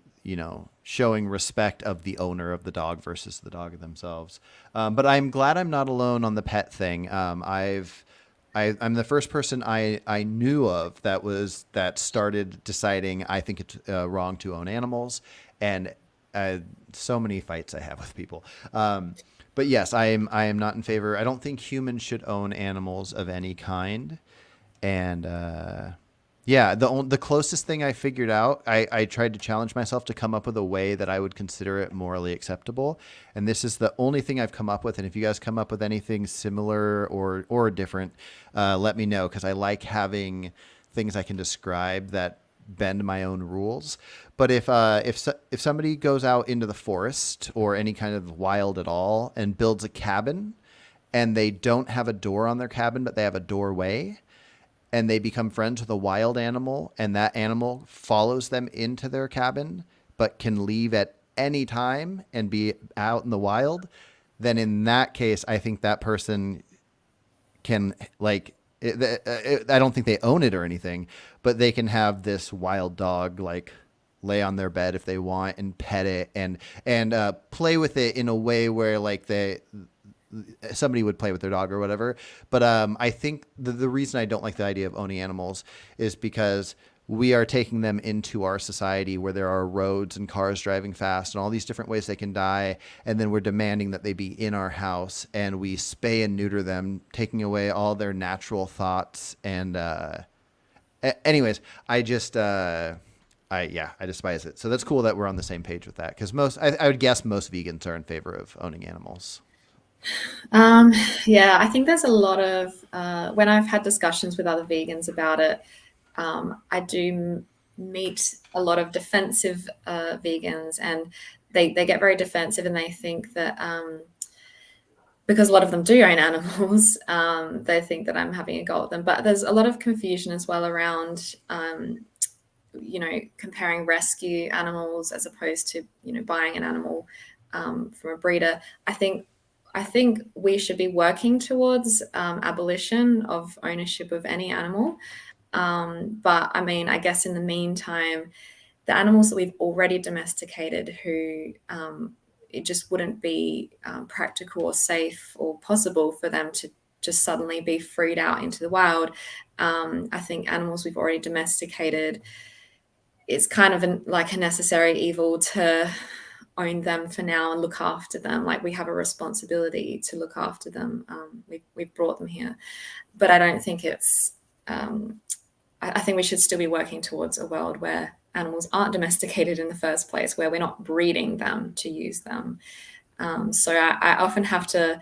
showing respect of the owner of the dog versus the dog themselves. But I'm glad I'm not alone on the pet thing. I'm the first person I knew of that started deciding I think it's wrong to own animals, and so many fights I have with people. But yes, I am not in favor. I don't think humans should own animals of any kind. And the closest thing I figured out, I tried to challenge myself to come up with a way that I would consider it morally acceptable. And this is the only thing I've come up with. And if you guys come up with anything similar or different, let me know, because I like having things I can describe that bend my own rules. But if somebody goes out into the forest or any kind of wild at all and builds a cabin, and they don't have a door on their cabin, but they have a doorway, and they become friends with a wild animal, and that animal follows them into their cabin, but can leave at any time and be out in the wild, then in that case, I think that person can I don't think they own it or anything, but they can have this wild dog like lay on their bed if they want and pet it and play with it in a way where like somebody would play with their dog or whatever. But I think the reason I don't like the idea of owning animals is because we are taking them into our society where there are roads and cars driving fast and all these different ways they can die. And then we're demanding that they be in our house, and we spay and neuter them, taking away all their natural thoughts. And anyways, I despise it. So that's cool that we're on the same page with that. Cause I would guess most vegans are in favor of owning animals. Yeah, I think there's a lot of, when I've had discussions with other vegans about it, I do meet a lot of defensive vegans, and they get very defensive, and they think that because a lot of them do own animals, they think that I'm having a go at them. But there's a lot of confusion as well around, comparing rescue animals as opposed to, buying an animal from a breeder. I think we should be working towards abolition of ownership of any animal. But I mean, I guess in the meantime, the animals that we've already domesticated who it just wouldn't be practical or safe or possible for them to just suddenly be freed out into the wild. I think animals we've already domesticated, it's kind of like a necessary evil to own them for now and look after them. Like, we have a responsibility to look after them. We've brought them here, but I don't think it's I think we should still be working towards a world where animals aren't domesticated in the first place, where we're not breeding them to use them. So I often have to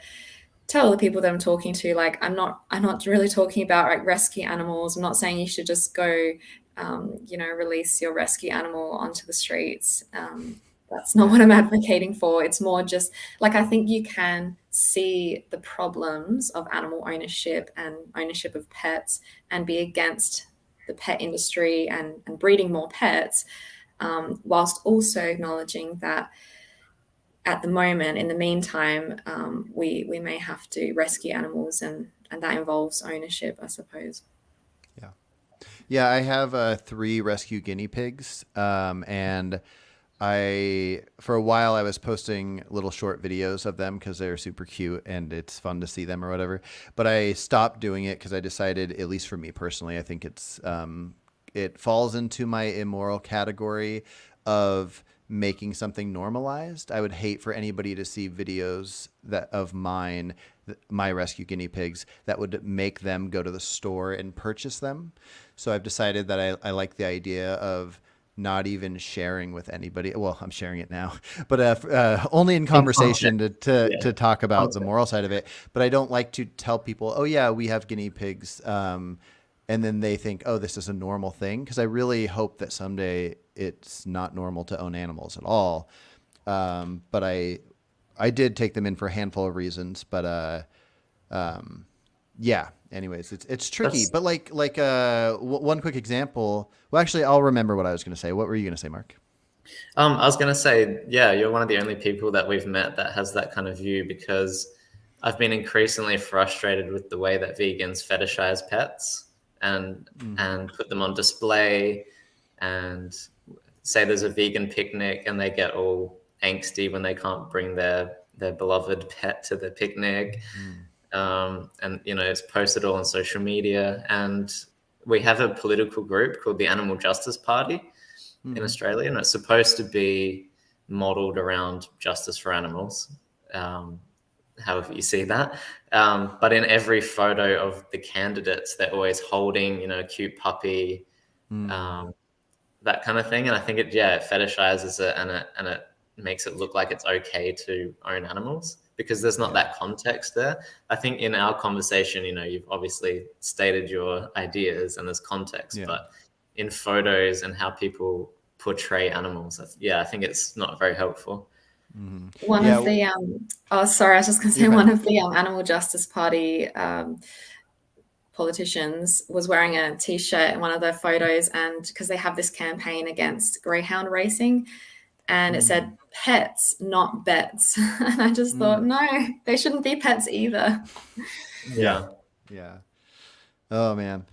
tell the people that I'm talking to, like, I'm not really talking about like rescue animals. I'm not saying you should just go, release your rescue animal onto the streets. That's not what I'm advocating for. It's more just like, I think you can see the problems of animal ownership and ownership of pets and be against the pet industry and breeding more pets, whilst also acknowledging that at the moment, in the meantime, we may have to rescue animals, and that involves ownership, I suppose. Yeah, I have 3 rescue guinea pigs, and for a while I was posting little short videos of them because they're super cute and it's fun to see them or whatever. But I stopped doing it because I decided, at least for me personally, I think it falls into my immoral category of making something normalized. I would hate for anybody to see videos of my rescue guinea pigs that would make them go to the store and purchase them. So I've decided that I like the idea of not even sharing with anybody. Well, I'm sharing it now, but only in conversation to talk about the moral side of it. But I don't like to tell people, oh yeah, we have guinea pigs. And then they think, oh, this is a normal thing. Because I really hope that someday it's not normal to own animals at all. But I did take them in for a handful of reasons. But yeah. Anyways, it's tricky. But like one quick example. Well, actually, I'll remember what I was going to say. What were you going to say, Mark? I was going to say, yeah, you're one of the only people that we've met that has that kind of view, because I've been increasingly frustrated with the way that vegans fetishize pets and put them on display and say there's a vegan picnic and they get all angsty when they can't bring their beloved pet to the picnic. And it's posted all on social media. And we have a political group called the Animal Justice Party in Australia, and it's supposed to be modeled around justice for animals, however you see that. But in every photo of the candidates, they're always holding, a cute puppy, that kind of thing. And I think it fetishizes it, and it makes it look like it's okay to own animals, because there's not that context there. I think in our conversation, you've obviously stated your ideas and there's context, but in photos and how people portray animals. I think it's not very helpful. Mm-hmm. One Yeah, of the oh, sorry, I was just going to say you're one fine. of the Animal Justice Party politicians was wearing a t-shirt in one of their photos, and because they have this campaign against greyhound racing, and it said pets, not bets. And I just thought, no, they shouldn't be pets either. Yeah. Yeah. Oh man.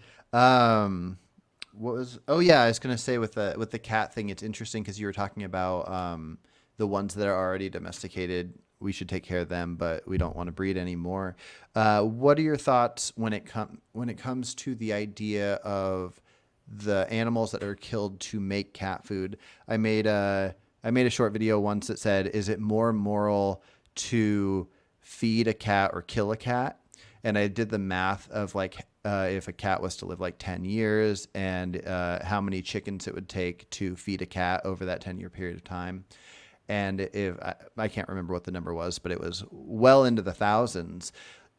What was? Oh yeah, I was gonna say with the cat thing, it's interesting because you were talking about the ones that are already domesticated. We should take care of them, but we don't want to breed anymore. What are your thoughts when it comes to the idea of the animals that are killed to make cat food? I made a short video once that said, "Is it more moral to feed a cat or kill a cat?" And I did the math of like if a cat was to live like 10 years and how many chickens it would take to feed a cat over that 10-year period of time. And if I can't remember what the number was, but it was well into the thousands.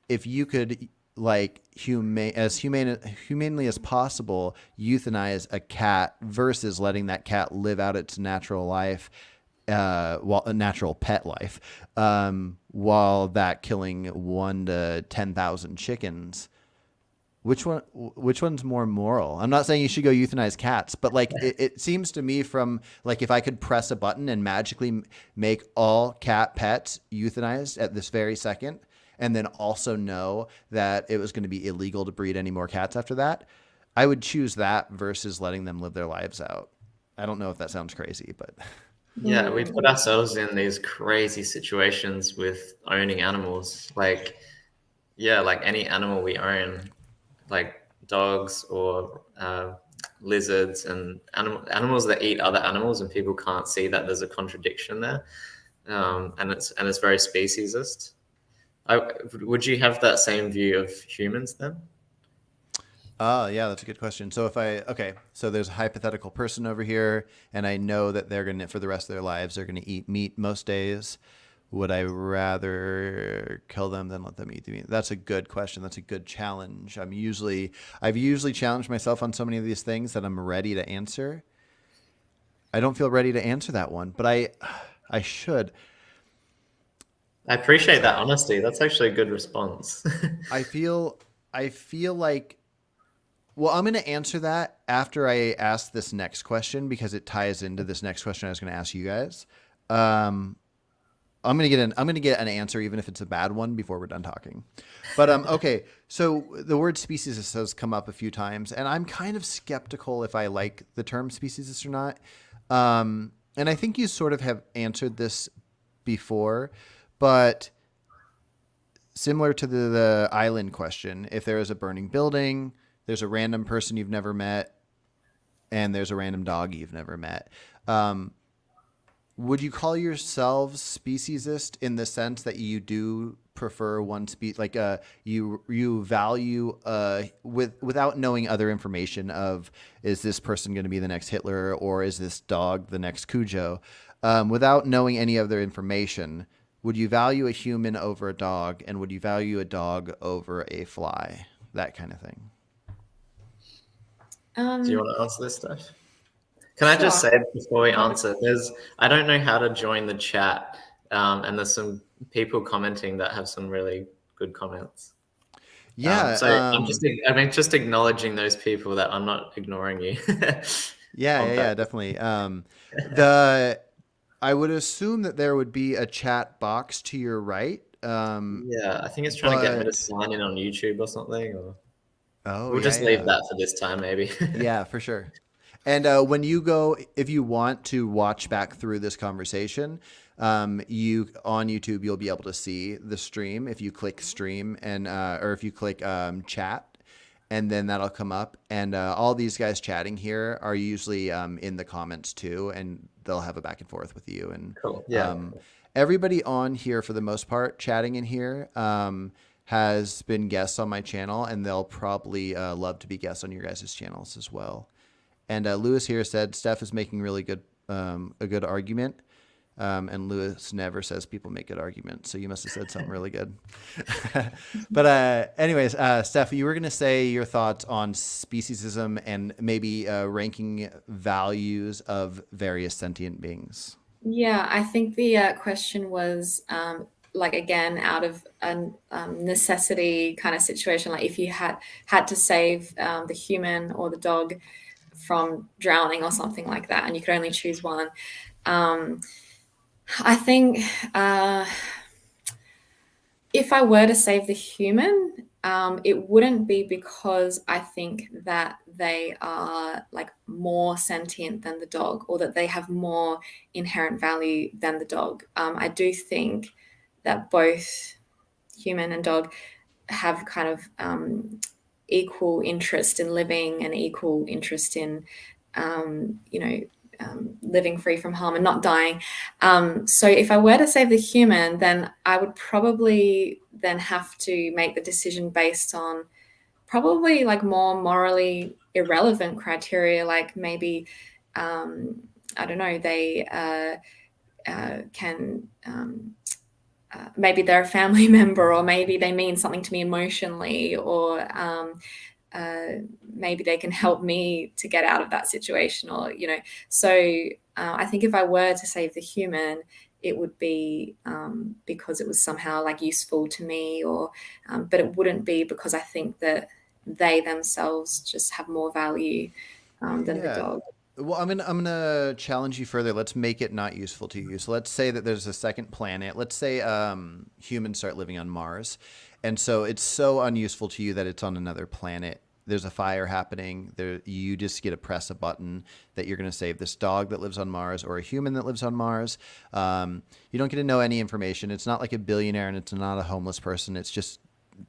If you could like humanely as possible euthanize a cat versus letting that cat live out its natural life, well, a natural pet life, while that killing 1 to 10,000 chickens, which one's more moral? I'm not saying you should go euthanize cats, but like it seems to me from like if I could press a button and magically make all cat pets euthanized at this very second, and then also know that it was going to be illegal to breed any more cats after that, I would choose that versus letting them live their lives out. I don't know if that sounds crazy, but Yeah, we put ourselves in these crazy situations with owning animals. Like, yeah, like any animal we own, like dogs or lizards and animals that eat other animals, and people can't see that there's a contradiction there, and it's very speciesist. Would you have that same view of humans then? yeah, that's a good question. So so there's a hypothetical person over here, and I know that they're gonna, for the rest of their lives, they're gonna eat meat most days. Would I rather kill them than let them eat the meat? That's a good question. That's a good challenge. I've usually challenged myself on so many of these things that I'm ready to answer. I don't feel ready to answer that one, but I should. I appreciate that honesty. That's actually a good response. I feel like, well, I'm going to answer that after I ask this next question because it ties into this next question I was going to ask you guys. I'm going to get an answer even if it's a bad one before we're done talking. But okay, so the word speciesist has come up a few times, and I'm kind of skeptical if I like the term speciesist or not. And I think you sort of have answered this before, but similar to the island question, if there is a burning building, there's a random person you've never met, and there's a random dog you've never met. Would you call yourselves speciesist in the sense that you do prefer one species, like you value without knowing other information of, is this person going to be the next Hitler or is this dog the next Cujo? Without knowing any other information, would you value a human over a dog, and would you value a dog over a fly? That kind of thing. Do you want to answer this stuff? Can I just Sure. say before we answer, I don't know how to join the chat, and there's some people commenting that have some really good comments. Yeah. So I'm just acknowledging those people, that I'm not ignoring you. Yeah, definitely. I would assume that there would be a chat box to your right. Yeah, I think it's trying to get me to sign in on YouTube or something. Or we'll Yeah, just leave that for this time, maybe. Yeah, for sure. And when you go, if you want to watch back through this conversation, you on YouTube, you'll be able to see the stream if you click stream and or if you click chat, and then that'll come up. And all these guys chatting here are usually in the comments too, and they'll have a back and forth with you. And Cool. Yeah. Everybody on here, for the most part, chatting in here has been guests on my channel, and they'll probably love to be guests on your guys' channels as well. And Lewis here said Steph is making really good a good argument. And Lewis never says people make good arguments, so you must have said something really good. But anyways, Steph, you were going to say your thoughts on speciesism and maybe ranking values of various sentient beings. Yeah, I think the question was like again out of a necessity kind of situation, like if you had to save the human or the dog from drowning or something like that, and you could only choose one. I think if I were to save the human, it wouldn't be because I think that they are like more sentient than the dog or that they have more inherent value than the dog. I do think that both human and dog have kind of equal interest in living and equal interest in, living free from harm and not dying. So if I were to save the human, then I would probably then have to make the decision based on probably like more morally irrelevant criteria, like maybe, I don't know, they can maybe they're a family member, or maybe they mean something to me emotionally, or maybe they can help me to get out of that situation, or so I think if I were to save the human, it would be because it was somehow like useful to me, or but it wouldn't be because I think that they themselves just have more value than the Yeah. dog. Well, I'm gonna challenge you further. Let's make it not useful to you. So let's say that there's a second planet. Let's say humans start living on Mars, and so it's so unuseful to you that it's on another planet. There's a fire happening. There, you just get to press a button that you're going to save this dog that lives on Mars or a human that lives on Mars. You don't get to know any information. It's not like a billionaire, and it's not a homeless person. It's just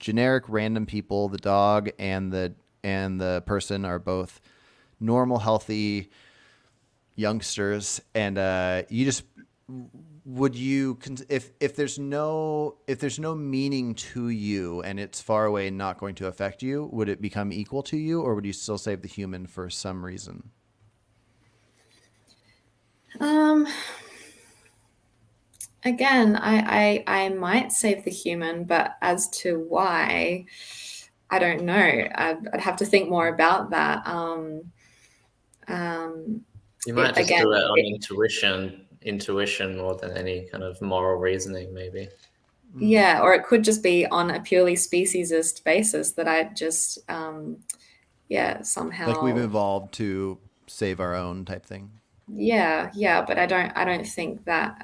generic random people. The dog and the person are both normal, healthy youngsters, and you just if there's no meaning to you and it's far away and not going to affect you, would it become equal to you, or would you still save the human for some reason? Again, I might save the human, but as to why, I don't know. I'd have to think more about that. You might just Again, do it on intuition more than any kind of moral reasoning, maybe. yeah, or it could just be on a purely speciesist basis that I just, Like we've somehow, evolved to save our own type thing. yeah. But I don't think that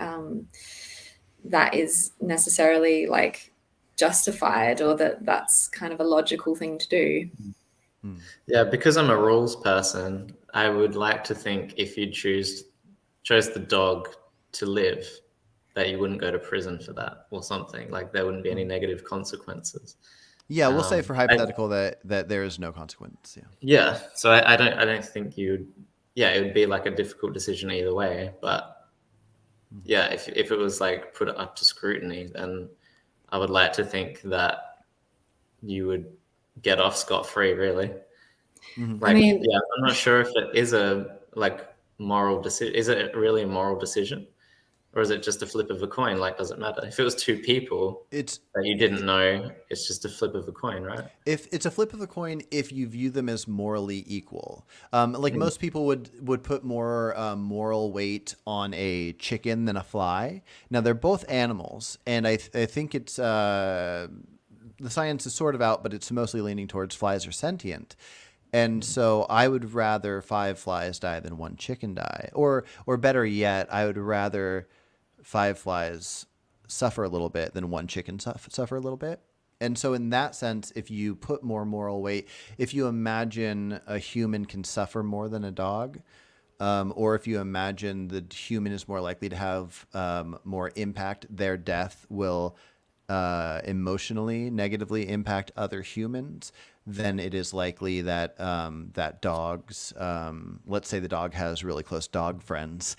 that is necessarily like justified, or that that's kind of a logical thing to do. Yeah, because I'm a rules person, I would like to think if you chose the dog to live, that you wouldn't go to prison for that or something. Like there wouldn't be any negative consequences. Yeah, we'll say for I, hypothetical that there is no consequence. Yeah. yeah, so I don't think you'd. Yeah, it would be like a difficult decision either way. But yeah, if it was like put up to scrutiny, then I would like to think that you would get off scot-free, really. Mm-hmm. I Like, mean, yeah, I'm not sure if it is a like moral decision. Is it really a moral decision, or is it just a flip of a coin? Like, does it matter if it was two people It's that you didn't know? It's just a flip of a coin, right? if it's a flip of a coin if you view them as morally equal. Like most people would put more moral weight on a chicken than a fly. Now they're both animals, and I think it's the science is sort of out, but it's mostly leaning towards flies are sentient. And so I would rather 5 flies die than 1 chicken die. Or better yet, I would rather 5 flies suffer a little bit than 1 chicken suffer a little bit. And so in that sense, if you put more moral weight, if you imagine a human can suffer more than a dog, or if you imagine the human is more likely to have more impact, their death will emotionally negatively impact other humans, then it is likely that that dogs, let's say the dog has really close dog friends,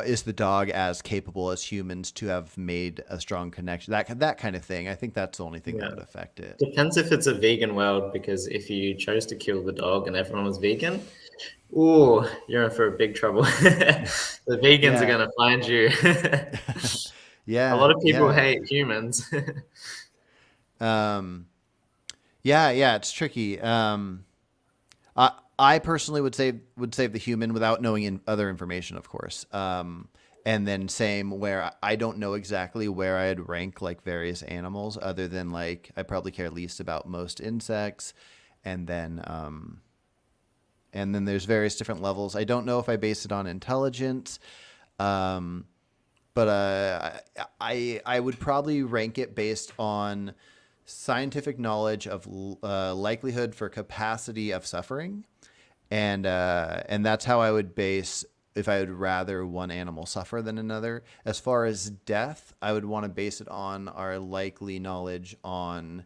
is the dog as capable as humans to have made a strong connection? That kind of thing. I think that's the only thing that would affect it. Depends if it's a vegan world, because if you chose to kill the dog and everyone was vegan, Ooh, you're in for a big trouble. The vegans are Yeah. gonna find you. A Yeah, lot of people yeah. hate humans. Um, yeah, it's tricky. I personally would save the human without knowing other information, of course. And then same where I don't know exactly where I'd rank like various animals, other than like I probably care least about most insects, and then there's various different levels. I don't know if I base it on intelligence, um, but I would probably rank it based on scientific knowledge of likelihood for capacity of suffering, and that's how I would base if I would rather one animal suffer than another. As far as death, I would want to base it on our likely knowledge on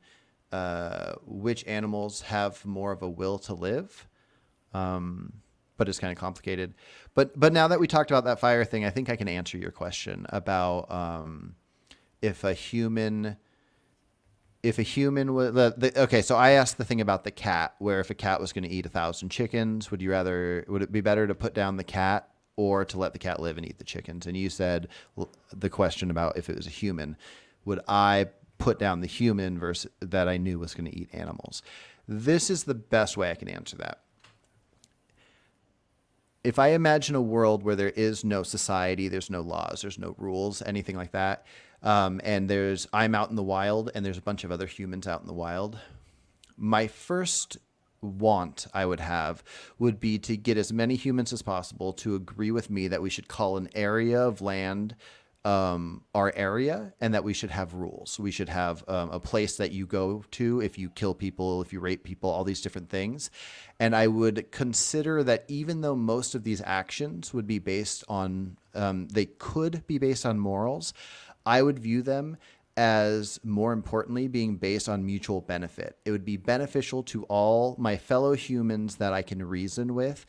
which animals have more of a will to live. But it's kind of complicated. But now that we talked about that fire thing, I think I can answer your question about if a human was okay. So I asked the thing about the cat, where if a cat was going to eat 1,000 chickens, would it be better to put down the cat or to let the cat live and eat the chickens? And you said the question about if it was a human, would I put down the human versus that I knew was going to eat animals? This is the best way I can answer that. If I imagine a world where there is no society, there's no laws, there's no rules, anything like that, and I'm out in the wild and there's a bunch of other humans out in the wild, my first want I would have would be to get as many humans as possible to agree with me that we should call an area of land our area, and that we should have rules. We should have a place that you go to if you kill people, if you rape people, all these different things. And I would consider that even though most of these actions would be based on, they could be based on morals, I would view them as more importantly being based on mutual benefit. It would be beneficial to all my fellow humans that I can reason with,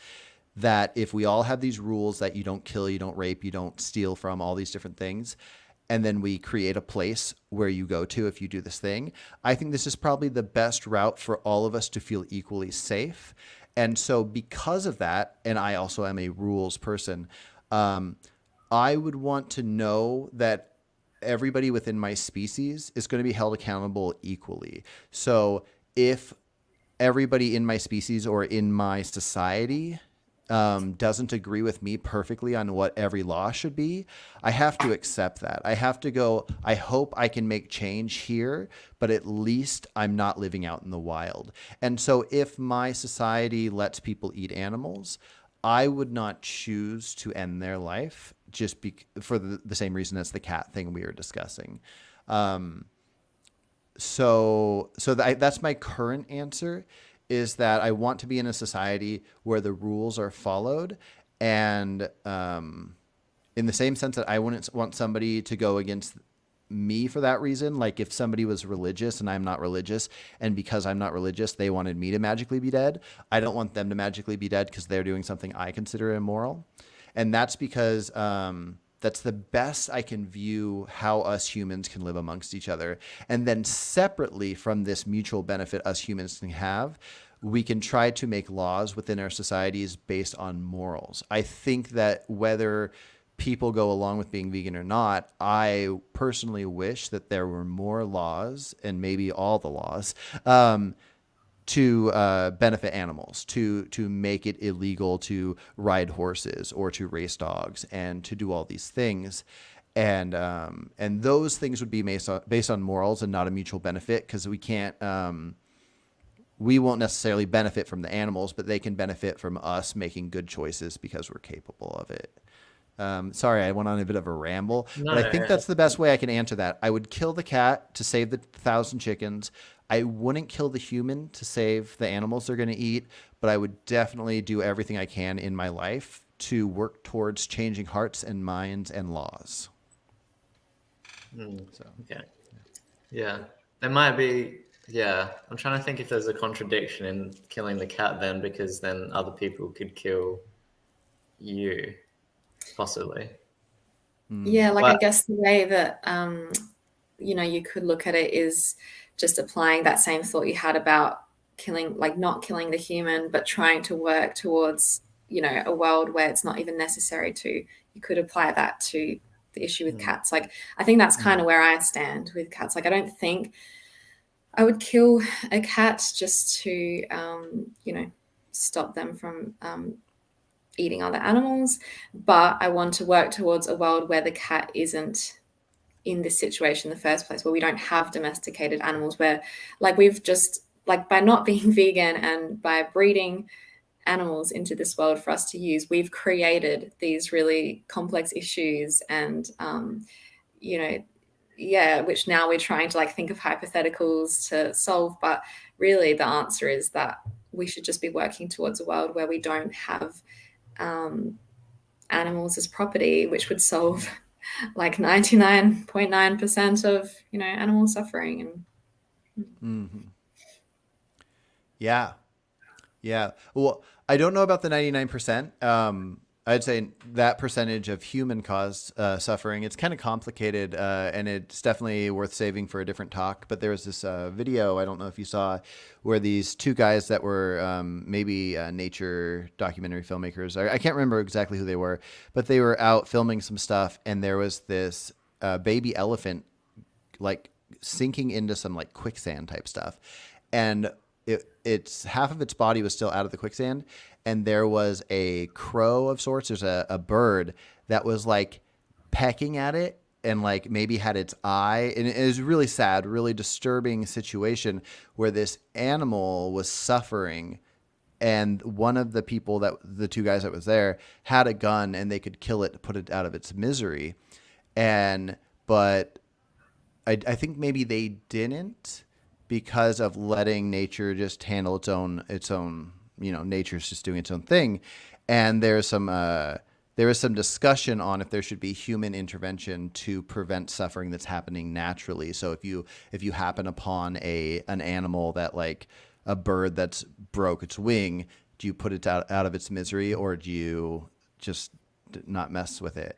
that if we all have these rules that you don't kill, you don't rape, you don't steal from, all these different things, and then we create a place where you go to if you do this thing, I think this is probably the best route for all of us to feel equally safe. And so because of that, and I also am a rules person, I would want to know that everybody within my species is going to be held accountable equally. So if everybody in my species or in my society doesn't agree with me perfectly on what every law should be, I have to accept that. I have to go, I hope I can make change here, but at least I'm not living out in the wild. And so if my society lets people eat animals, I would not choose to end their life just for the same reason as the cat thing we were discussing. That's my current answer, is that I want to be in a society where the rules are followed. And in the same sense that I wouldn't want somebody to go against me for that reason. Like if somebody was religious and I'm not religious, and because I'm not religious, they wanted me to magically be dead, I don't want them to magically be dead because they're doing something I consider immoral. And that's because that's the best I can view how us humans can live amongst each other. And then separately from this mutual benefit us humans can have, we can try to make laws within our societies based on morals. I think that whether people go along with being vegan or not, I personally wish that there were more laws, and maybe all the laws, to benefit animals, to make it illegal to ride horses or to race dogs and to do all these things. And those things would be based on morals and not a mutual benefit, because we won't necessarily benefit from the animals, but they can benefit from us making good choices because we're capable of it. Sorry, I went on a bit of a ramble, No, but I think that's the best way I can answer that. I would kill the cat to save the 1,000 chickens. I wouldn't kill the human to save the animals they're going to eat, but I would definitely do everything I can in my life to work towards changing hearts and minds and laws. So, okay. Yeah. There might be, yeah. I'm trying to think if there's a contradiction in killing the cat then, because then other people could kill you, possibly. Yeah, like I But guess the way that you could look at it is just applying that same thought you had about not killing the human, but trying to work towards, a world where it's not even necessary to. You could apply that to the issue with cats. Like, I think that's kind of where I stand with cats. Like, I don't think I would kill a cat just to, stop them from eating other animals. But I want to work towards a world where the cat isn't in this situation in the first place, where we don't have domesticated animals, where we've just by not being vegan and by breeding animals into this world for us to use, we've created these really complex issues and which now we're trying to think of hypotheticals to solve. But really the answer is that we should just be working towards a world where we don't have animals as property, which would solve 99.9% of animal suffering. And Yeah. Well, I don't know about the 99%. I'd say that percentage of human caused suffering, it's kind of complicated, and it's definitely worth saving for a different talk. But there was this video, I don't know if you saw, where these two guys that were maybe nature documentary filmmakers, I can't remember exactly who they were, but they were out filming some stuff, and there was this baby elephant sinking into some quicksand type stuff. And it's half of its body was still out of the quicksand, and there was a crow of sorts. There's a bird that was pecking at it and maybe had its eye. And it was really sad, really disturbing situation where this animal was suffering. And one of the people the two guys that was there had a gun, and they could kill it to put it out of its misery. But I think maybe they didn't, because of letting nature just handle its own, nature's just doing its own thing. And there is some discussion on if there should be human intervention to prevent suffering that's happening naturally. So if you happen upon an animal that a bird that's broke its wing, do you put it out of its misery, or do you just not mess with it?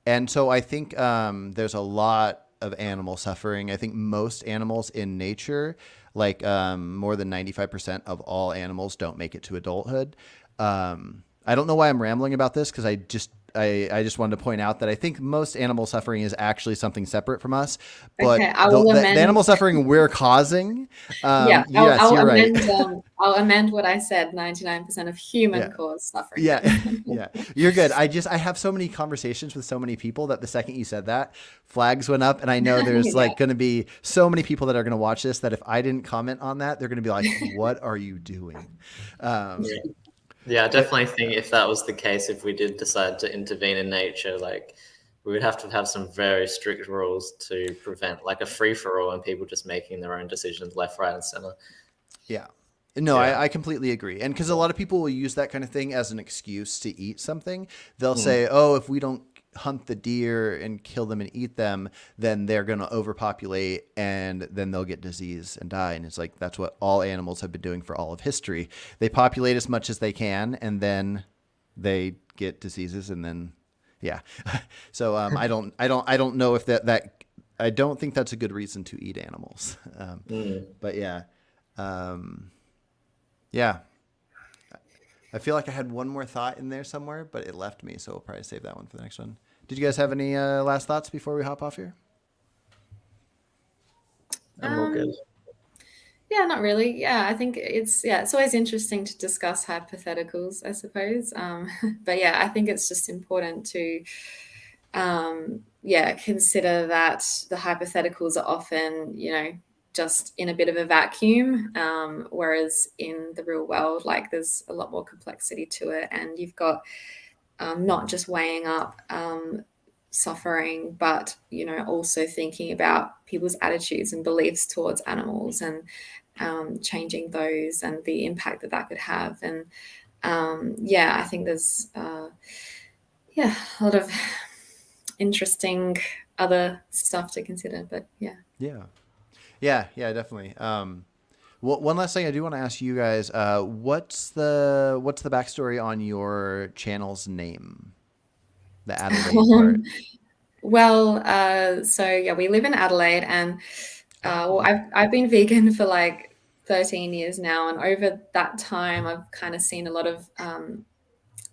And so I think there's a lot of animal suffering. I think most animals in nature, more than 95% of all animals, don't make it to adulthood. I don't know why I'm rambling about this, because I just wanted to point out that I think most animal suffering is actually something separate from us. But okay, the animal suffering we're causing, I'll you're amend, right. I'll amend what I said. 99% of human caused suffering. Yeah, you're good. I have so many conversations with so many people that the second you said that, flags went up, and I know there's going to be so many people that are going to watch this that if I didn't comment on that, they're going to be like, "What are you doing?" Yeah, I definitely think if that was the case, if we did decide to intervene in nature, we would have to have some very strict rules to prevent a free-for-all and people just making their own decisions left, right, and center. Yeah. No, I completely agree. And because a lot of people will use that kind of thing as an excuse to eat something. They'll say, oh, if we don't hunt the deer and kill them and eat them, then they're going to overpopulate, and then they'll get disease and die. And it's that's what all animals have been doing for all of history. They populate as much as they can, and then they get diseases, and then so I don't know if that I don't think that's a good reason to eat animals. But I feel like I had one more thought in there somewhere, but it left me, so we'll probably save that one for the next one. Did you guys have any last thoughts before we hop off here? I'm all good. Yeah, not really. Yeah, I think it's always interesting to discuss hypotheticals, I suppose. But I think it's just important to consider that the hypotheticals are often, just in a bit of a vacuum, whereas in the real world, there's a lot more complexity to it, and you've got not just weighing up suffering, but also thinking about people's attitudes and beliefs towards animals, and changing those and the impact that could have. And I think there's a lot of interesting other stuff to consider. But definitely. One last thing I do want to ask you guys: what's the backstory on your channel's name? The Adelaide part. Well, we live in Adelaide, and I've been vegan for 13 years now, and over that time, I've kind of seen a lot of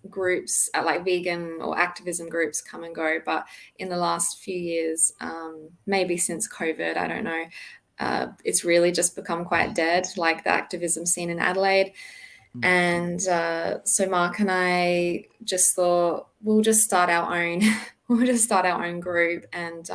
groups like vegan or activism groups come and go. But in the last few years, maybe since COVID, I don't know, it's really just become quite dead, like the activism scene in Adelaide. And so Mark and I just thought we'll just start our own. We'll just start our own group. And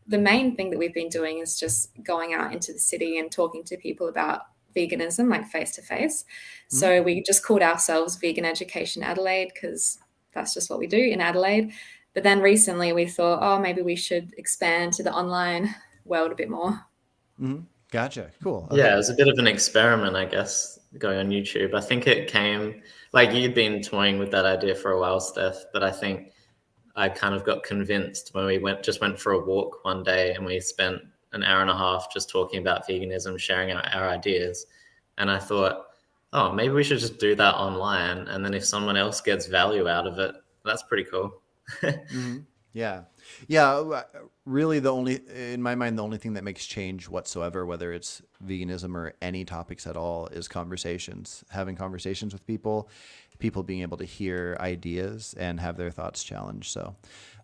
the main thing that we've been doing is just going out into the city and talking to people about veganism, like face to face. So we just called ourselves Vegan Education Adelaide because that's just what we do in Adelaide. But then recently we thought, oh, maybe we should expand to the online world a bit more. Gotcha. Cool. Okay. Yeah, it was a bit of an experiment, I guess, going on YouTube. I think it came, like you'd been toying with that idea for a while, Steph, but I think I kind of got convinced when we went for a walk one day and we spent an hour and a half just talking about veganism, sharing our ideas. And I thought, oh, maybe we should just do that online. And then if someone else gets value out of it, that's pretty cool. Yeah. Yeah. Really, in my mind, the only thing that makes change whatsoever, whether it's veganism or any topics at all, is conversations, having conversations with people being able to hear ideas and have their thoughts challenged. So,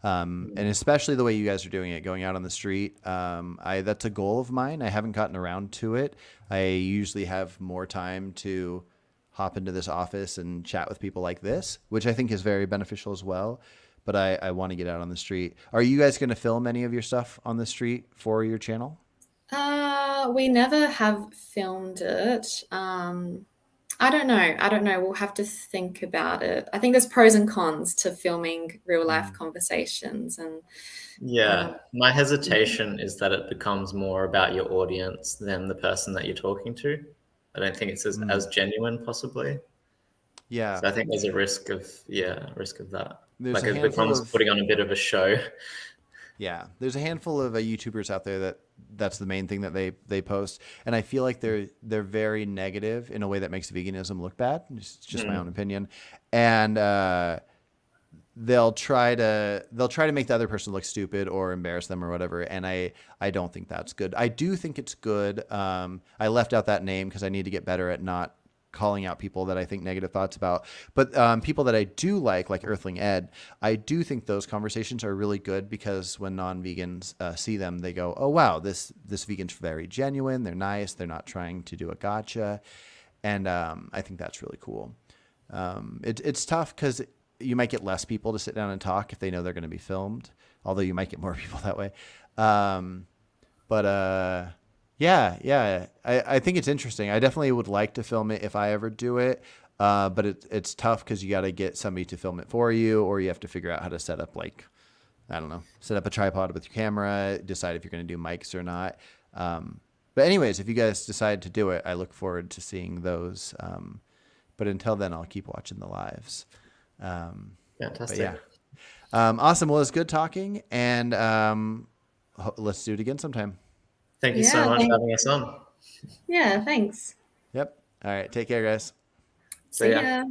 and especially the way you guys are doing it, going out on the street. That's a goal of mine. I haven't gotten around to it. I usually have more time to hop into this office and chat with people like this, which I think is very beneficial as well. But I want to get out on the street. Are you guys going to film any of your stuff on the street for your channel? We never have filmed it. I don't know. We'll have to think about it. I think there's pros and cons to filming real life conversations. And yeah, my hesitation is that it becomes more about your audience than the person that you're talking to. I don't think it's as genuine, possibly. Yeah. So I think there's a risk of that. There's like a it handful becomes of putting on a bit of a show. Yeah, there's a handful of YouTubers out there that's the main thing that they post, and I feel like they're very negative in a way that makes veganism look bad. It's just my own opinion, and they'll try to make the other person look stupid or embarrass them or whatever. And I don't think that's good. I do think it's good. I left out that name because I need to get better at not calling out people that I think negative thoughts about. But people that I do like Earthling Ed, I do think those conversations are really good because when non-vegans see them, they go, oh, wow, this vegan's very genuine. They're nice. They're not trying to do a gotcha. And I think that's really cool. It's tough because you might get less people to sit down and talk if they know they're going to be filmed, although you might get more people that way. Yeah. I think it's interesting. I definitely would like to film it if I ever do it. But it's tough because you got to get somebody to film it for you, or you have to figure out how to set up, set up a tripod with your camera, decide if you're going to do mics or not. But anyways, if you guys decide to do it, I look forward to seeing those. But until then, I'll keep watching the lives. Fantastic. Yeah. Awesome. Well, it's good talking, and let's do it again sometime. Thank you so much for having us on. Yeah, thanks. Yep. All right. Take care, guys. See ya.